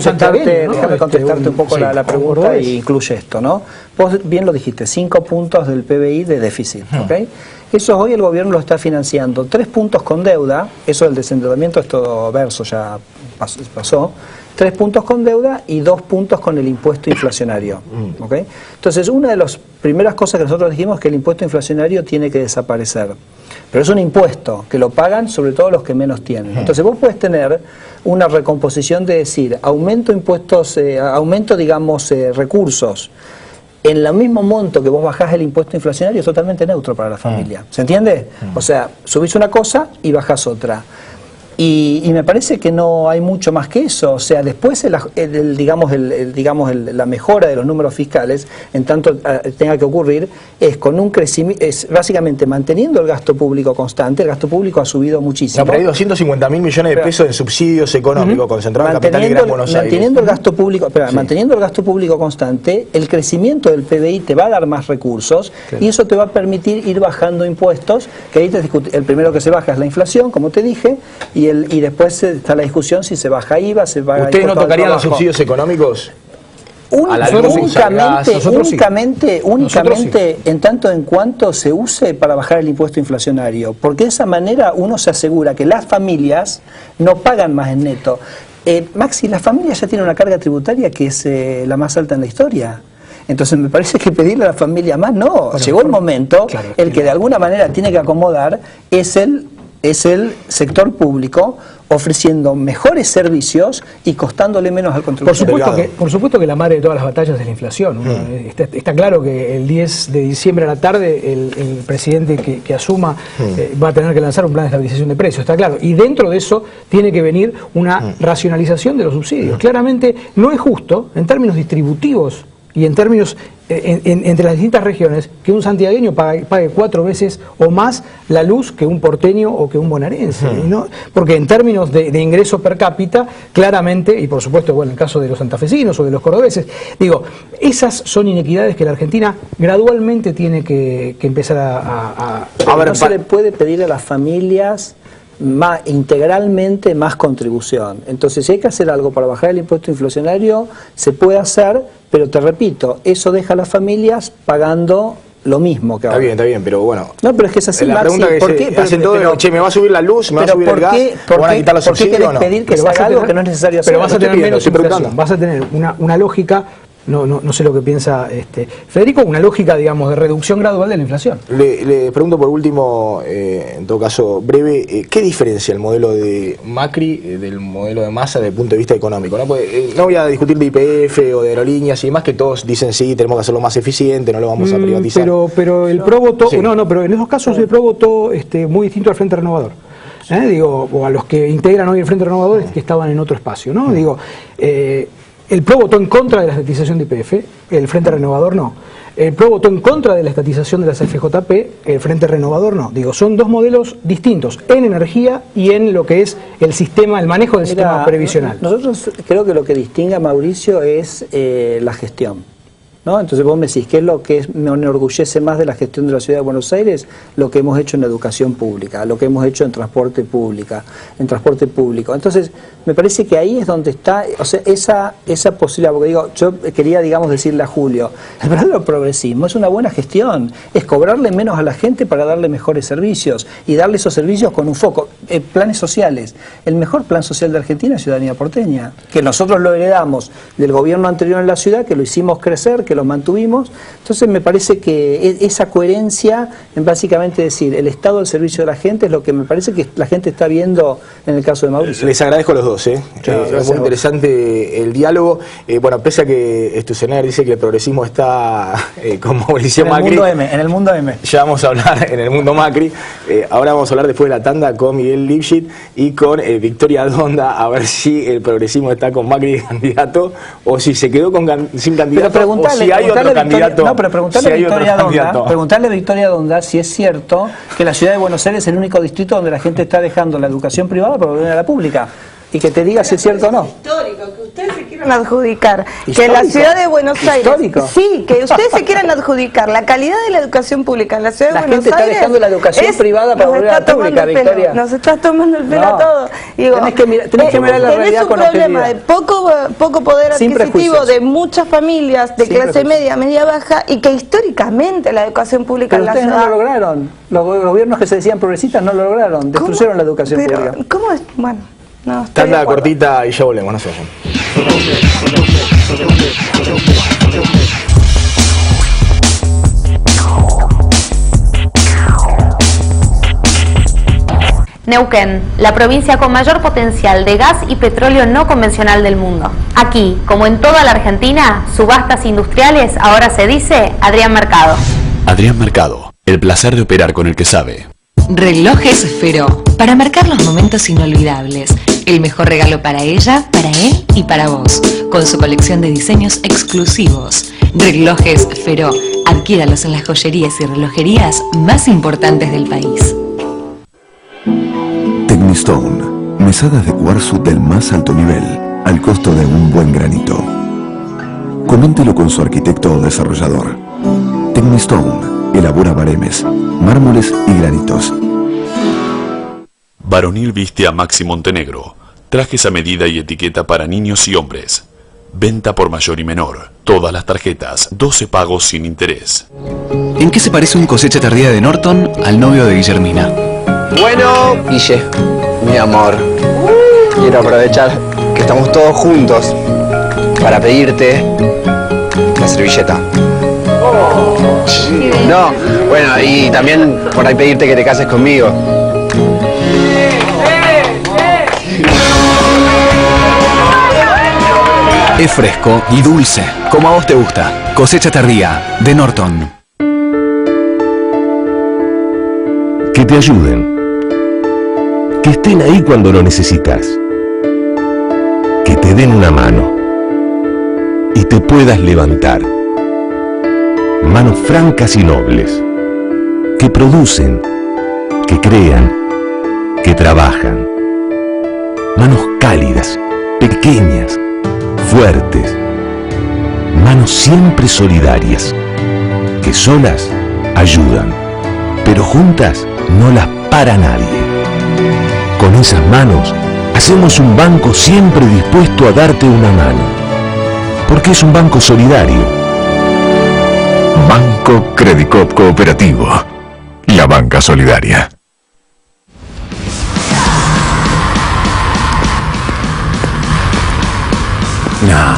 S6: santiagueño, ¿no?
S7: Déjame contestarte un poco la pregunta y incluye esto, ¿no? Vos bien lo dijiste, 5 puntos del PBI de déficit, ¿ok? Eso hoy el gobierno lo está financiando, 3 puntos con deuda, eso del desendeudamiento es todo verso, ya pasó, 3 puntos con deuda y 2 puntos con el impuesto inflacionario, ¿ok? Entonces, una de las primeras cosas que nosotros dijimos es que el impuesto inflacionario tiene que desaparecer, pero es un impuesto que lo pagan sobre todo los que menos tienen. Entonces vos puedes tener una recomposición de decir, aumento impuestos, aumento, digamos, recursos, en el mismo monto que vos bajás el impuesto inflacionario, es totalmente neutro para la familia. ¿Se entiende? O sea, subís una cosa y bajás otra. Y me parece que no hay mucho más que eso. O sea, después la mejora de los números fiscales, en tanto tenga que ocurrir, es con un crecimiento, es básicamente manteniendo el gasto público constante. El gasto público ha subido muchísimo.
S1: Pero hay 250.000 millones de pesos en subsidios económicos concentrados en Capital y Gran Buenos Aires.
S7: Manteniendo el gasto público, manteniendo el gasto público constante, el crecimiento del PBI te va a dar más recursos, y eso te va a permitir ir bajando impuestos, que ahí el primero que se baja es la inflación, como te dije, y después está la discusión si se baja IVA, se baja...
S1: ¿Ustedes no tocarían los subsidios económicos?
S7: Únicamente en tanto en cuanto se use para bajar el impuesto inflacionario, porque de esa manera uno se asegura que las familias no pagan más en neto. Maxi, las familias ya tienen una carga tributaria que es la más alta en la historia. Entonces me parece que pedirle a la familia más, no. Bueno, llegó el momento, el que de alguna manera tiene que acomodar es el sector público, ofreciendo mejores servicios y costándole menos al contribuyente.
S6: Por supuesto que la madre de todas las batallas es la inflación. Está claro que el 10 de diciembre a la tarde el presidente que asuma va a tener que lanzar un plan de estabilización de precios, está claro. Y dentro de eso tiene que venir una racionalización de los subsidios. Claramente no es justo, en términos distributivos y en términos entre las distintas regiones, que un santiagueño pague 4 veces o más la luz que un porteño o que un bonaerense, ¿no? Porque en términos de ingreso per cápita, claramente, y por supuesto, bueno, en el caso de los santafesinos o de los cordobeses, digo, esas son inequidades que la Argentina gradualmente tiene que empezar a
S7: ver, no se le puede pedir a las familias integralmente más contribución. Entonces, si hay que hacer algo para bajar el impuesto inflacionario, se puede hacer, pero te repito, eso deja a las familias pagando lo mismo que ahora.
S1: Está bien, pero bueno.
S7: No, pero es que es así,
S1: la pregunta que
S7: ¿por qué?
S1: Hacen todo, che, me va a subir la luz, me va a subir el gas, me van a quitar los subsidios.
S7: ¿Por qué querés pedir que se haga algo que no es necesario hacer?
S6: Pero vas a tener menos inflación, vas a tener una lógica. No sé lo que piensa Federico, una lógica, digamos, de reducción gradual de la inflación. Le
S1: pregunto por último, en todo caso breve, ¿qué diferencia el modelo de Macri del modelo de Massa desde el punto de vista económico? No voy a discutir de YPF o de aerolíneas y demás, que todos dicen sí, tenemos que hacerlo más eficiente, no lo vamos a privatizar.
S6: Pero el PRO votó, pero en esos casos el PRO votó muy distinto al Frente Renovador. O a los que integran hoy el Frente Renovador que estaban en otro espacio, ¿no? el PRO votó en contra de la estatización de YPF, el Frente Renovador no. El PRO votó en contra de la estatización de las FJP, el Frente Renovador no. Digo, son dos modelos distintos en energía y en lo que es el sistema, el manejo del sistema previsional.
S7: Nosotros creo que lo que distingue a Mauricio es la gestión, ¿no? Entonces vos me decís, ¿qué es lo que me enorgullece más de la gestión de la Ciudad de Buenos Aires? Lo que hemos hecho en educación pública, lo que hemos hecho en transporte público. Entonces, me parece que ahí es donde está, o sea, esa posibilidad, porque digo, yo quería, digamos, decirle a Julio, el verdadero progresismo es una buena gestión, es cobrarle menos a la gente para darle mejores servicios, y darle esos servicios con un foco. Planes sociales, el mejor plan social de Argentina es Ciudadanía Porteña, que nosotros lo heredamos del gobierno anterior en la ciudad, que lo hicimos crecer, que lo mantuvimos. Entonces me parece que esa coherencia en básicamente decir el Estado al servicio de la gente es lo que me parece que la gente está viendo en el caso de Mauricio.
S1: Les agradezco a los dos, es muy interesante el diálogo. Bueno, pese a que Sturzenegger dice que el progresismo está con Mauricio Macri,
S7: en el mundo M.
S1: Ya vamos a hablar en el mundo Macri. Ahora vamos a hablar después de la tanda con Miguel Lipschitz y con Victoria Donda, a ver si el progresismo está con Macri candidato o si se quedó sin candidato, o si hay otro candidato.
S7: No, pero preguntarle a Victoria Donda si es cierto que la Ciudad de Buenos Aires es el único distrito donde la gente está dejando la educación privada para volver a la pública. Y que te diga si es cierto o no.
S8: Histórico, que ustedes se quieran adjudicar.
S7: ¿Histórico?
S8: Que la Ciudad de Buenos Aires...
S7: ¿Histórico?
S8: Sí, que ustedes se quieran adjudicar la calidad de la educación pública en la Ciudad de Buenos Aires...
S7: La gente está dejando la educación privada para volver a la pública, Victoria.
S8: Nos estás tomando el pelo a todos. Digo,
S7: tenés que mirar la realidad con objetividad.
S8: Tenés un problema de poco poder adquisitivo de muchas familias de clase media, media baja, y que históricamente la educación pública en la ciudad...
S7: Pero ustedes no lo lograron. Los gobiernos que se decían progresistas no lo lograron. Destruyeron la educación pública.
S8: ¿Cómo es? Bueno... No,
S1: tanda cortita y ya volvemos, no se vayan.
S9: Neuquén, la provincia con mayor potencial de gas y petróleo no convencional del mundo. Aquí, como en toda la Argentina, subastas industriales, ahora se dice Adrián Mercado.
S10: Adrián Mercado, el placer de operar con el que sabe.
S11: Relojes Feró, para marcar los momentos inolvidables. El mejor regalo para ella, para él y para vos, con su colección de diseños exclusivos. Relojes Feró, adquiéralos en las joyerías y relojerías más importantes del país.
S12: Tecnistone, mesadas de cuarzo del más alto nivel, al costo de un buen granito. Coméntelo con su arquitecto o desarrollador. Tecnistone elabora baremes, mármoles y granitos.
S10: Varonil viste a Maxi Montenegro. Trajes a medida y etiqueta para niños y hombres. Venta por mayor y menor. Todas las tarjetas, 12 pagos sin interés.
S13: ¿En qué se parece un cosecha tardía de Norton al novio de Guillermina?
S14: Bueno, Guille, mi amor, quiero aprovechar que estamos todos juntos para pedirte la servilleta. No, bueno, y también por ahí pedirte que te cases conmigo.
S13: Es fresco y dulce, como a vos te gusta. Cosecha tardía, de Norton.
S15: Que te ayuden. Que estén ahí cuando lo necesitas. Que te den una mano. Y te puedas levantar. Manos francas y nobles. Que producen. Que crean. Que trabajan. Manos cálidas, pequeñas, fuertes. Manos siempre solidarias. Que solas ayudan. Pero juntas no las para nadie. Con esas manos hacemos un banco siempre dispuesto a darte una mano. Porque es un banco solidario.
S12: Banco Credicop Cooperativo. La banca solidaria.
S13: No.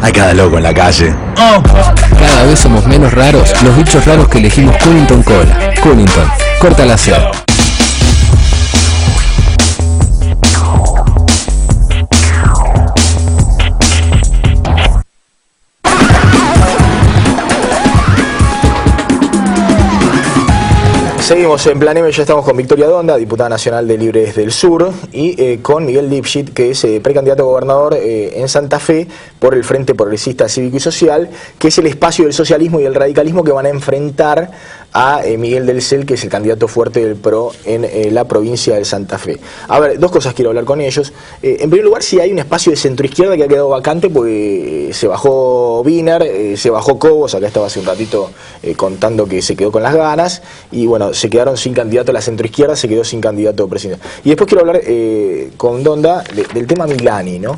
S13: Hay cada loco en la calle. Cada vez somos menos raros los bichos raros que elegimos Cunnington Cola. Cunnington, corta la sed.
S1: Seguimos en Plan M, ya estamos con Victoria Donda, diputada nacional de Libres del Sur, y con Miguel Lipschitz, que es precandidato a gobernador en Santa Fe por el Frente Progresista Cívico y Social, que es el espacio del socialismo y el radicalismo que van a enfrentar a Miguel del Cel, que es el candidato fuerte del PRO en la provincia de Santa Fe. A ver, dos cosas quiero hablar con ellos. En primer lugar, si hay un espacio de centroizquierda que ha quedado vacante, porque se bajó Wiener, se bajó Cobos, acá estaba hace un ratito contando que se quedó con las ganas, y bueno, se quedaron sin candidato a la centroizquierda, se quedó sin candidato presidencial. Y después quiero hablar con Donda del tema Milani, ¿no?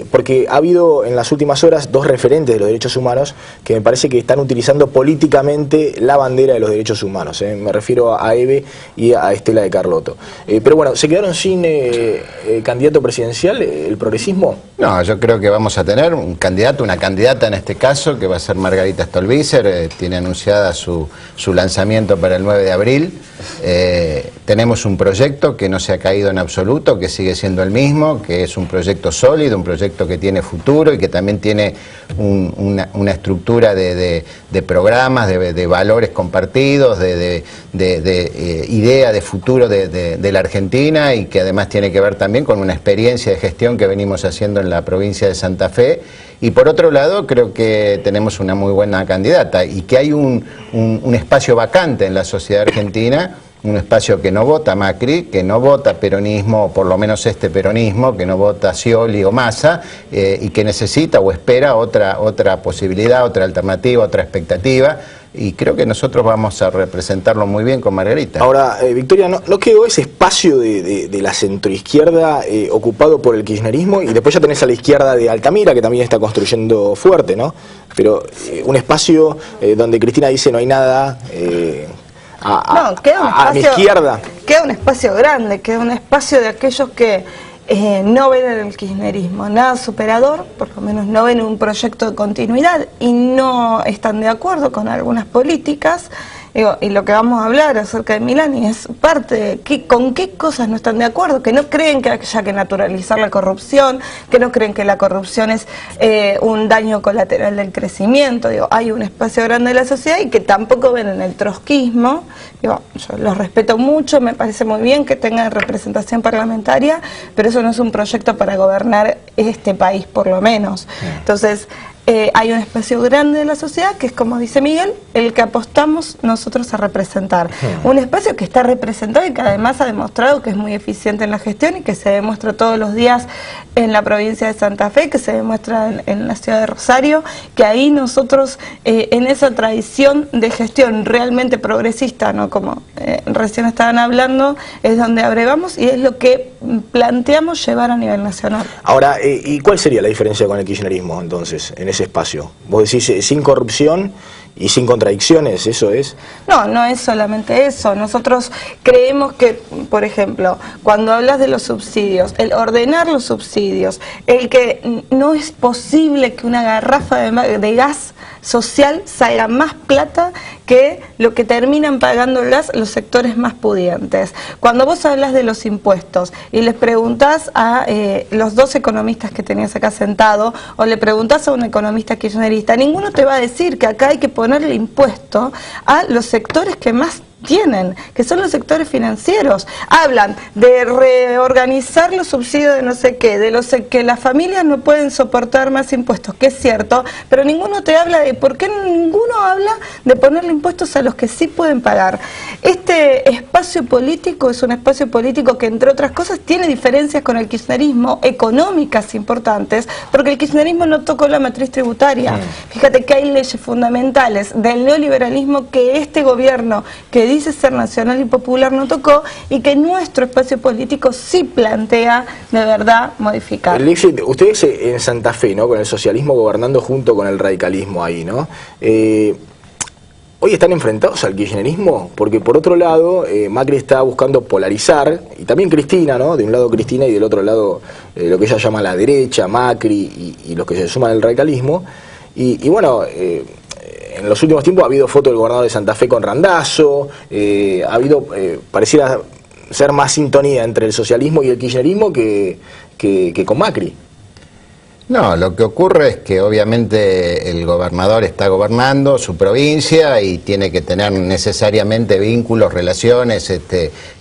S1: Porque ha habido en las últimas horas dos referentes de los derechos humanos que me parece que están utilizando políticamente la bandera de los derechos humanos. Me refiero a Eve y a Estela de Carlotto. Pero bueno, ¿se quedaron sin candidato presidencial el progresismo?
S16: No, yo creo que vamos a tener un candidato, una candidata en este caso, que va a ser Margarita Stolbizer. Tiene anunciada su lanzamiento para el 9 de abril. Tenemos un proyecto que no se ha caído en absoluto, que sigue siendo el mismo, que es un proyecto sólido, un proyecto que tiene futuro y que también tiene una estructura de programas, de valores compartidos, de idea de futuro de la Argentina, y que además tiene que ver también con una experiencia de gestión que venimos haciendo en la provincia de Santa Fe. Y por otro lado, creo que tenemos una muy buena candidata y que hay un espacio vacante en la sociedad argentina, un espacio que no vota Macri, que no vota peronismo, o por lo menos este peronismo, que no vota Scioli o Massa, y que necesita o espera otra posibilidad, otra alternativa, otra expectativa. Y creo que nosotros vamos a representarlo muy bien con Margarita.
S1: Ahora, Victoria, ¿no quedó ese espacio de la centroizquierda ocupado por el kirchnerismo? Y después ya tenés a la izquierda de Altamira, que también está construyendo fuerte, ¿no? Pero un espacio donde Cristina dice no hay nada
S8: queda un espacio,
S1: a mi izquierda.
S8: Queda un espacio grande, queda un espacio de aquellos que no ven en el kirchnerismo nada superador, por lo menos no ven un proyecto de continuidad y no están de acuerdo con algunas políticas. Y lo que vamos a hablar acerca de Milani es parte de con qué cosas no están de acuerdo, que no creen que haya que naturalizar la corrupción, que no creen que la corrupción es un daño colateral del crecimiento. Hay un espacio grande de la sociedad y que tampoco ven en el trotskismo. Yo los respeto mucho, me parece muy bien que tengan representación parlamentaria, pero eso no es un proyecto para gobernar este país, por lo menos. Entonces, hay un espacio grande de la sociedad que es, como dice Miguel, el que apostamos nosotros a representar. Un espacio que está representado y que además ha demostrado que es muy eficiente en la gestión y que se demuestra todos los días en la provincia de Santa Fe, que se demuestra en la ciudad de Rosario, que ahí nosotros en esa tradición de gestión realmente progresista, ¿no? Como recién estaban hablando, es donde abrevamos y es lo que planteamos llevar a nivel nacional.
S1: Ahora, ¿y cuál sería la diferencia con el kirchnerismo entonces, en ese espacio? Vos decís sin corrupción y sin contradicciones, ¿eso es? No,
S8: no es solamente eso. Nosotros creemos que, por ejemplo, cuando hablas de los subsidios, el ordenar los subsidios, el que no es posible que una garrafa de gas social salga más plata que lo que terminan pagando los sectores más pudientes. Cuando vos hablas de los impuestos y les preguntás a los dos economistas que tenías acá sentado, o le preguntás a un economista kirchnerista, ninguno te va a decir que acá hay que ponerle impuesto a los sectores que más tienen, que son los sectores financieros. Hablan de reorganizar los subsidios de no sé qué, de que las familias no pueden soportar más impuestos, que es cierto, pero ninguno te habla de por qué ninguno habla de ponerle impuestos a los que sí pueden pagar. Este espacio político es un espacio político que, entre otras cosas, tiene diferencias con el kirchnerismo económicas importantes, porque el kirchnerismo no tocó la matriz tributaria. Fíjate que hay leyes fundamentales del neoliberalismo que este gobierno, que dice ser nacional y popular, no tocó, y que nuestro espacio político sí plantea de verdad modificar.
S1: Lipschitz, ustedes en Santa Fe, ¿no? Con el socialismo gobernando junto con el radicalismo ahí, ¿no? Hoy están enfrentados al kirchnerismo, porque por otro lado Macri está buscando polarizar, y también Cristina, ¿no? De un lado Cristina y del otro lado lo que ella llama la derecha, Macri y los que se suman al radicalismo, y bueno, en los últimos tiempos ha habido fotos del gobernador de Santa Fe con Randazzo, ha habido, pareciera ser más sintonía entre el socialismo y el kirchnerismo que con Macri.
S16: No, lo que ocurre es que obviamente el gobernador está gobernando su provincia y tiene que tener necesariamente vínculos, relaciones,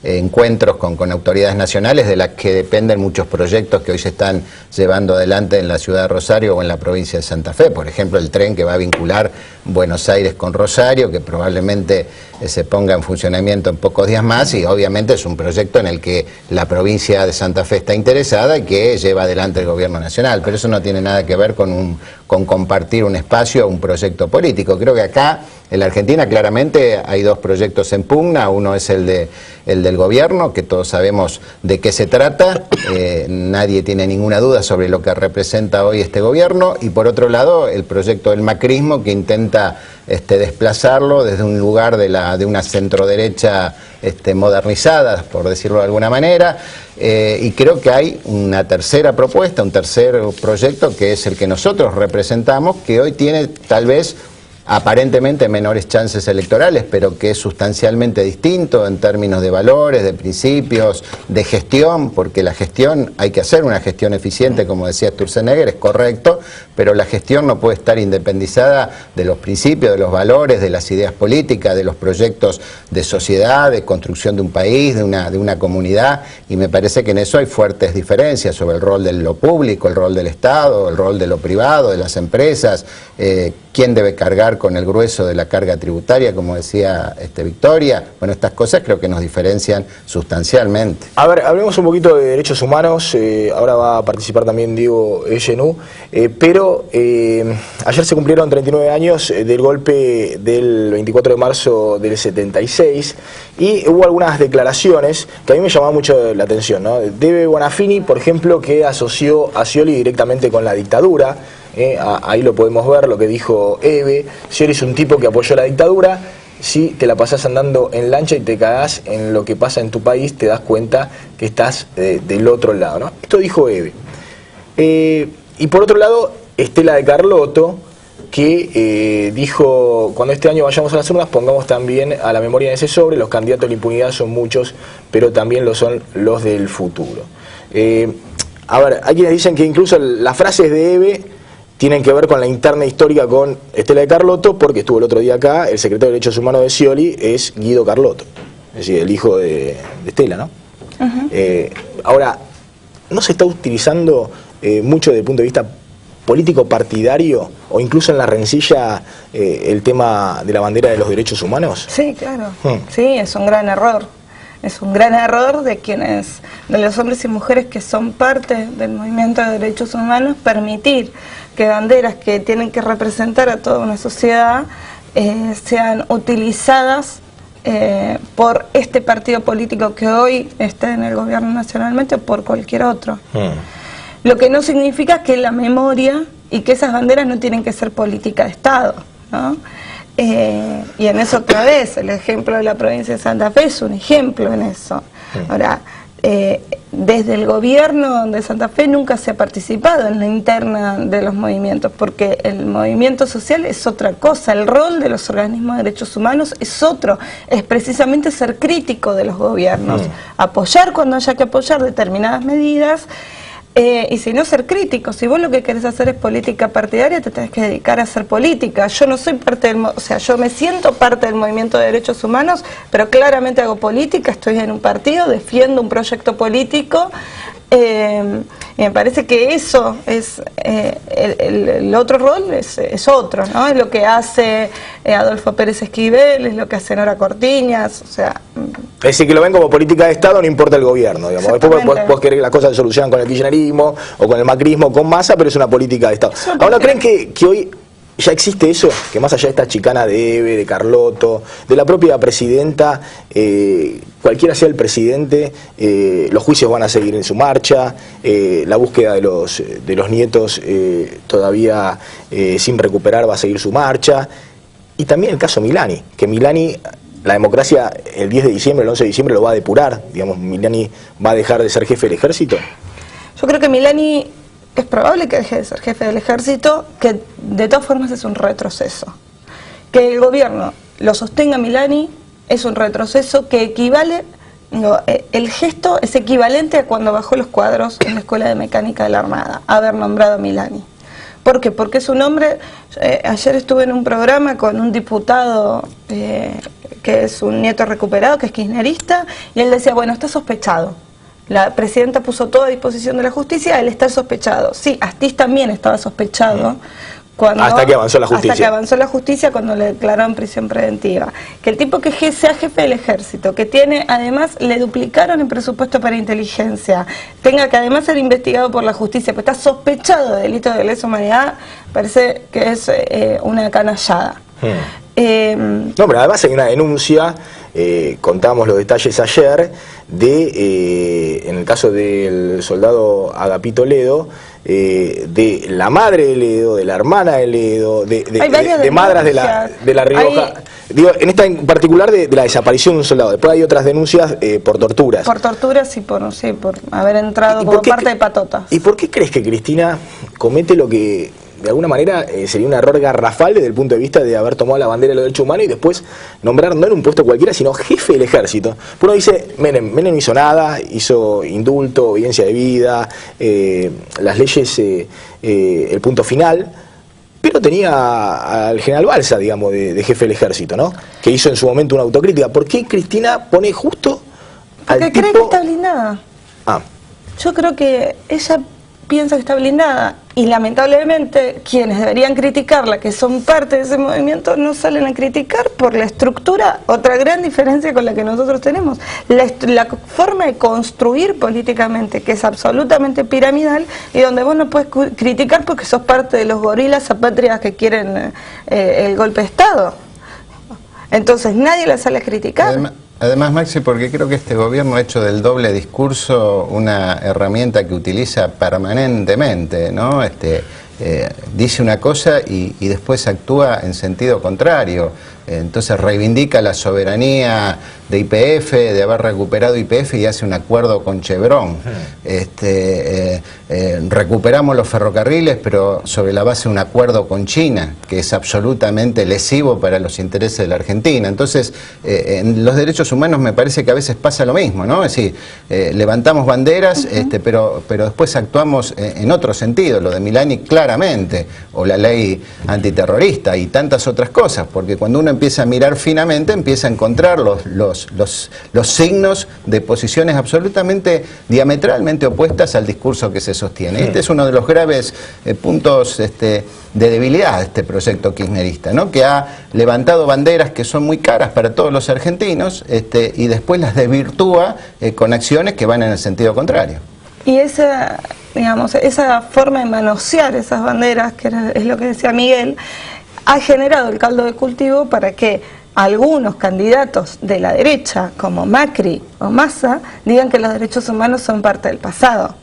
S16: encuentros con autoridades nacionales de las que dependen muchos proyectos que hoy se están llevando adelante en la ciudad de Rosario o en la provincia de Santa Fe. Por ejemplo, el tren que va a vincular Buenos Aires con Rosario, que probablemente se ponga en funcionamiento en pocos días más, y obviamente es un proyecto en el que la provincia de Santa Fe está interesada y que lleva adelante el gobierno nacional, pero eso no tiene nada que ver con compartir un espacio o un proyecto político. Creo que acá en la Argentina claramente hay dos proyectos en pugna. Uno es el del gobierno, que todos sabemos de qué se trata, nadie tiene ninguna duda sobre lo que representa hoy este gobierno, y por otro lado el proyecto del macrismo, que intenta desplazarlo desde un lugar de una centroderecha modernizada, por decirlo de alguna manera, y creo que hay una tercera propuesta, un tercer proyecto, que es el que nosotros representamos, que hoy tiene tal vez aparentemente menores chances electorales, pero que es sustancialmente distinto en términos de valores, de principios, de gestión, porque la gestión, hay que hacer una gestión eficiente, como decía Sturzenegger, es correcto, pero la gestión no puede estar independizada de los principios, de los valores, de las ideas políticas, de los proyectos de sociedad, de construcción de un país, de una comunidad, y me parece que en eso hay fuertes diferencias sobre el rol de lo público, el rol del Estado, el rol de lo privado, de las empresas, quién debe cargar con el grueso de la carga tributaria, como decía Victoria. Bueno, estas cosas creo que nos diferencian sustancialmente.
S1: A ver, hablemos un poquito de derechos humanos. Ahora va a participar también Diego Genú, pero ayer se cumplieron 39 años del golpe del 24 de marzo del 76 y hubo algunas declaraciones que a mí me llamaban mucho la atención, ¿no? Debe Bonafini, por ejemplo, que asoció a Scioli directamente con la dictadura. Ahí lo podemos ver, lo que dijo Eve. Scioli es un tipo que apoyó la dictadura. Si te la pasás andando en lancha y te cagás en lo que pasa en tu país, te das cuenta que estás del otro lado, ¿no? Esto dijo Eve. Y por otro lado, Estela de Carlotto, que dijo: cuando este año vayamos a las urnas, pongamos también a la memoria en ese sobre, los candidatos a la impunidad son muchos, pero también lo son los del futuro. A ver, hay quienes dicen que incluso las frases de Eve tienen que ver con la interna histórica con Estela de Carlotto, porque estuvo el otro día acá, el secretario de Derechos Humanos de Scioli es Guido Carlotto, es decir, el hijo de Estela, ¿no? Ahora, ¿no se está utilizando mucho desde el punto de vista político partidario o incluso en la rencilla el tema de la bandera de los derechos humanos?
S8: Sí, claro. Sí, es un gran error. Es un gran error de los hombres y mujeres que son parte del movimiento de derechos humanos, permitir que banderas que tienen que representar a toda una sociedad sean utilizadas por este partido político que hoy está en el gobierno nacionalmente o por cualquier otro. Lo que no significa que la memoria y que esas banderas no tienen que ser política de Estado, ¿no? Y en eso otra vez, el ejemplo de la provincia de Santa Fe es un ejemplo en eso. Ahora, desde el gobierno de Santa Fe nunca se ha participado en la interna de los movimientos, porque el movimiento social es otra cosa, el rol de los organismos de derechos humanos es otro, es precisamente ser crítico de los gobiernos, apoyar cuando haya que apoyar determinadas medidas, y si no, ser crítico. Si vos lo que querés hacer es política partidaria, te tenés que dedicar a hacer política. Yo no soy parte del, o sea, yo me siento parte del movimiento de derechos humanos, pero claramente hago política, estoy en un partido, defiendo un proyecto político, y me parece que eso es el otro rol, es otro, ¿no? Es lo que hace Adolfo Pérez Esquivel, es lo que hace Nora Cortiñas, o sea...
S1: Es decir, que lo ven como política de Estado, no importa el gobierno, digamos. Después vos querés que las cosas se solucionan con el kirchnerismo o con el macrismo o con Massa, pero es una política de Estado. Ahora, ¿creen que hoy ya existe eso? Que más allá de esta chicana de Eve, de Carlotto, de la propia presidenta, cualquiera sea el presidente, los juicios van a seguir en su marcha, la búsqueda de los nietos todavía sin recuperar va a seguir su marcha, y también el caso Milani, que Milani... La democracia el 10 de diciembre, el 11 de diciembre lo va a depurar, digamos, Milani va a dejar de ser jefe del ejército.
S8: Yo creo que Milani es probable que deje de ser jefe del ejército, que de todas formas es un retroceso. Que el gobierno lo sostenga a Milani es un retroceso que equivale el gesto es equivalente a cuando bajó los cuadros en la Escuela de Mecánica de la Armada, haber nombrado a Milani. ¿Por qué? Porque es un hombre, ayer estuve en un programa con un diputado que es un nieto recuperado, que es kirchnerista, y él decía, bueno, está sospechado. La presidenta puso todo a disposición de la justicia, él está sospechado. Sí, Astiz también estaba sospechado.
S1: Hasta que avanzó la justicia.
S8: Hasta que avanzó la justicia cuando le declararon prisión preventiva. Que el tipo que sea jefe del ejército, que tiene, además, le duplicaron el presupuesto para inteligencia, tenga que además ser investigado por la justicia, pero está sospechado de delito de lesa humanidad, parece que es una canallada.
S1: No, pero además hay una denuncia, contamos los detalles ayer, en el caso del soldado Agapito Ledo, de la madre de Ledo, de la hermana de Ledo, de madras de la Rioja. Digo, en esta en particular de la desaparición de un soldado. Después hay otras denuncias por torturas.
S8: Por torturas y por haber entrado como parte de patotas.
S1: ¿Y por qué crees que Cristina comete lo que de alguna manera sería un error garrafal desde el punto de vista de haber tomado la bandera de los derechos humanos y después nombrar no en un puesto cualquiera, sino jefe del ejército? Uno dice, Menem no hizo nada, hizo indulto, obediencia de vida, las leyes, el punto final, pero tenía al general Balsa, digamos, de jefe del ejército, ¿no? Que hizo en su momento una autocrítica. ¿Por qué Cristina pone justo al tipo?
S8: Porque cree que está blindada. Yo creo que ella piensa que está blindada y lamentablemente quienes deberían criticarla, que son parte de ese movimiento, no salen a criticar por la estructura, otra gran diferencia con la que nosotros tenemos, la forma de construir políticamente, que es absolutamente piramidal y donde vos no puedes criticar porque sos parte de los gorilas apátridas que quieren el golpe de Estado. Entonces nadie la sale a criticar.
S16: Además, Maxi, porque creo que este gobierno ha hecho del doble discurso una herramienta que utiliza permanentemente, ¿no? Dice una cosa y después actúa en sentido contrario. Entonces reivindica la soberanía de YPF, de haber recuperado YPF y hace un acuerdo con Chevron. Recuperamos los ferrocarriles, pero sobre la base de un acuerdo con China, que es absolutamente lesivo para los intereses de la Argentina. Entonces, en los derechos humanos me parece que a veces pasa lo mismo, ¿no? Es decir, levantamos banderas, pero después actuamos en otro sentido, lo de Milani claramente, o la ley antiterrorista y tantas otras cosas, porque cuando uno empieza a mirar finamente, empieza a encontrar los signos de posiciones absolutamente diametralmente opuestas al discurso que se sostiene. Este es uno de los graves puntos de debilidad de este proyecto kirchnerista, ¿no? Que ha levantado banderas que son muy caras para todos los argentinos y después las desvirtúa con acciones que van en el sentido contrario.
S8: Y esa forma de manosear esas banderas, que es lo que decía Miguel, ha generado el caldo de cultivo para que algunos candidatos de la derecha, como Macri o Massa, digan que los derechos humanos son parte del pasado.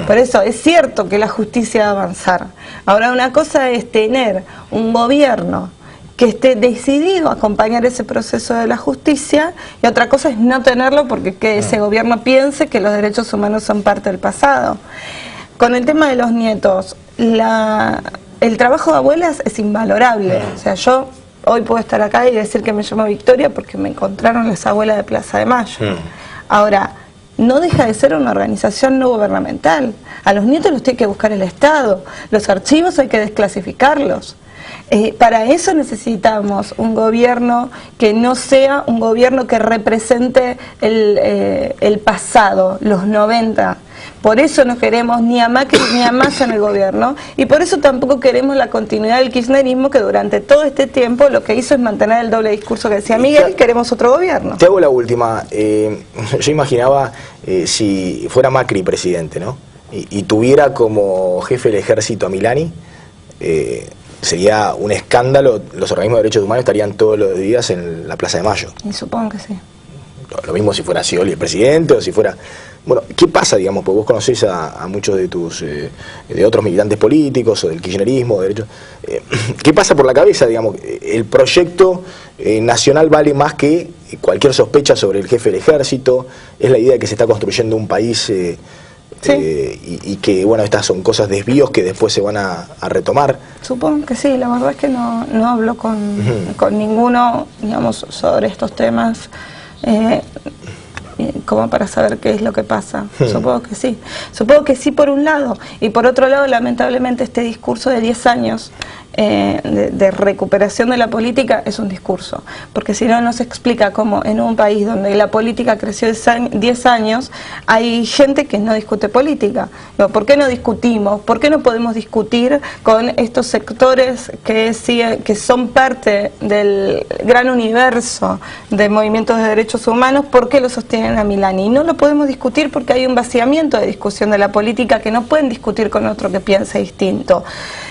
S8: Por eso es cierto que la justicia va a avanzar. Ahora, una cosa es tener un gobierno que esté decidido a acompañar ese proceso de la justicia, y otra cosa es no tenerlo porque ese gobierno piense que los derechos humanos son parte del pasado. Con el tema de los nietos, el trabajo de abuelas es invalorable. O sea, yo hoy puedo estar acá y decir que me llamo Victoria porque me encontraron las abuelas de Plaza de Mayo. Ahora, no deja de ser una organización no gubernamental. A los nietos los tiene que buscar el Estado. Los archivos hay que desclasificarlos. Para eso necesitamos un gobierno que no sea un gobierno que represente el pasado, los 90. Por eso no queremos ni a Macri ni a Massa en el gobierno, y por eso tampoco queremos la continuidad del kirchnerismo, que durante todo este tiempo lo que hizo es mantener el doble discurso que decía Miguel, y queremos otro gobierno.
S1: Te hago la última. Yo imaginaba si fuera Macri presidente, ¿no? Y tuviera como jefe del ejército a Milani, sería un escándalo. Los organismos de derechos humanos estarían todos los días en la Plaza de Mayo.
S8: Y supongo que sí.
S1: Lo mismo si fuera Scioli el presidente, o si fuera... Bueno, ¿qué pasa, digamos? Porque vos conocés a muchos de de otros militantes políticos, o del kirchnerismo, de derechos. ¿Qué pasa por la cabeza, digamos? El proyecto nacional vale más que cualquier sospecha sobre el jefe del ejército. Es la idea de que se está construyendo un país... y que, bueno, estas son cosas, desvíos que después se van a retomar.
S8: Supongo que sí. La verdad es que no hablo con ninguno, digamos, sobre estos temas. como para saber qué es lo que pasa. Supongo que sí. Supongo que sí por un lado. Y por otro lado, lamentablemente, este discurso de 10 años de recuperación de la política es un discurso. Porque si no, no se explica cómo en un país donde la política creció 10 años, hay gente que no discute política. ¿Por qué no discutimos? ¿Por qué no podemos discutir con estos sectores que son parte del gran universo de movimientos de derechos humanos? ¿Por qué lo sostienen a Milani? Y no lo podemos discutir porque hay un vaciamiento de discusión de la política que no pueden discutir con otro que piense distinto.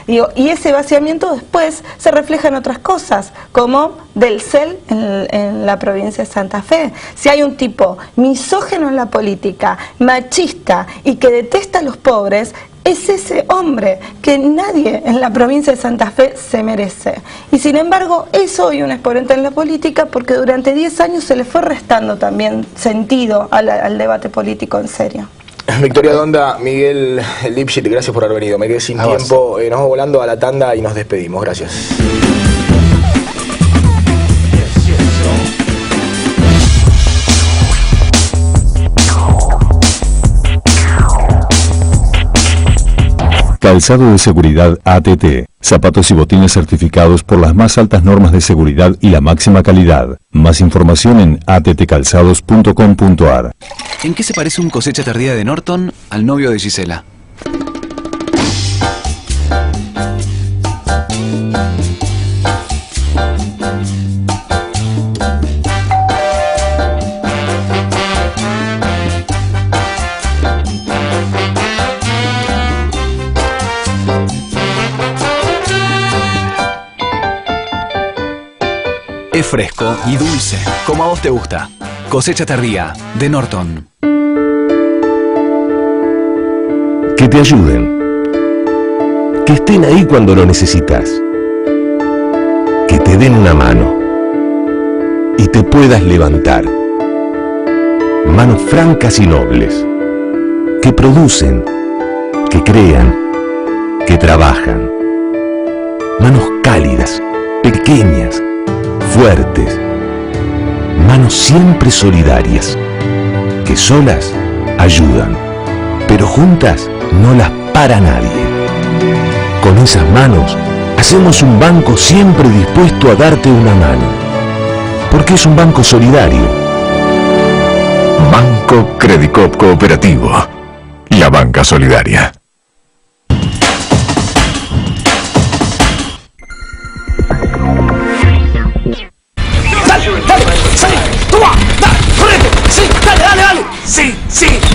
S8: Y ese vaciamiento después se refleja en otras cosas, como del CEL en la provincia de Santa Fe. Si hay un tipo misógino en la política, machista y que detesta a los pobres, es ese hombre que nadie en la provincia de Santa Fe se merece. Y sin embargo, es hoy un exponente en la política porque durante 10 años se le fue restando también sentido al debate político en serio.
S1: Victoria Donda, Miguel Lipschitz, gracias por haber venido. Me quedé sin tiempo, nos vamos volando a la tanda y nos despedimos. Gracias.
S12: Calzado de seguridad ATT. Zapatos y botines certificados por las más altas normas de seguridad y la máxima calidad. Más información en attcalzados.com.ar.
S13: ¿En qué se parece un cosecha tardía de Norton al novio de Gisela? Es fresco y dulce, como a vos te gusta. Cosecha tardía, de Norton.
S15: Que te ayuden. Que estén ahí cuando lo necesitas. Que te den una mano. Y te puedas levantar. Manos francas y nobles. Que producen. Que crean. Que trabajan. Manos cálidas, pequeñas, fuertes, manos siempre solidarias, que solas ayudan, pero juntas no las para nadie. Con esas manos hacemos un banco siempre dispuesto a darte una mano, porque es un banco solidario.
S12: Banco Credicop Cooperativo. La banca solidaria.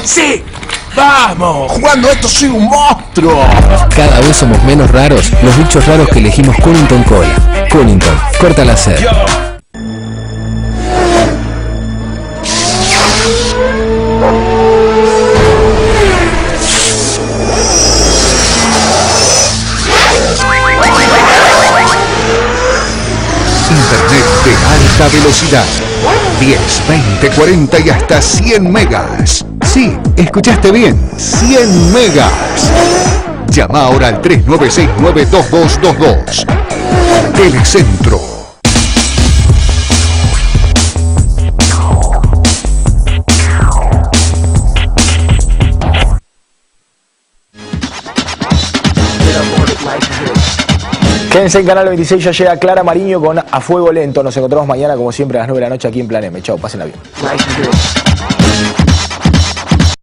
S15: ¡Sí! ¡Vamos! ¡Jugando esto soy un monstruo!
S13: Cada vez somos menos raros los bichos raros que elegimos Cunnington Cola. Cunnington, corta la sed.
S17: Internet de alta velocidad. 10, 20, 40 y hasta 100 megas. Sí, escuchaste bien, 100 megas. Llama ahora al 3969-2222. Telecentro.
S1: Quédense en Canal 26, ya llega Clara Mariño con A Fuego Lento. Nos encontramos mañana como siempre a las 9 de la noche aquí en Plan M. Chau, pásenla bien.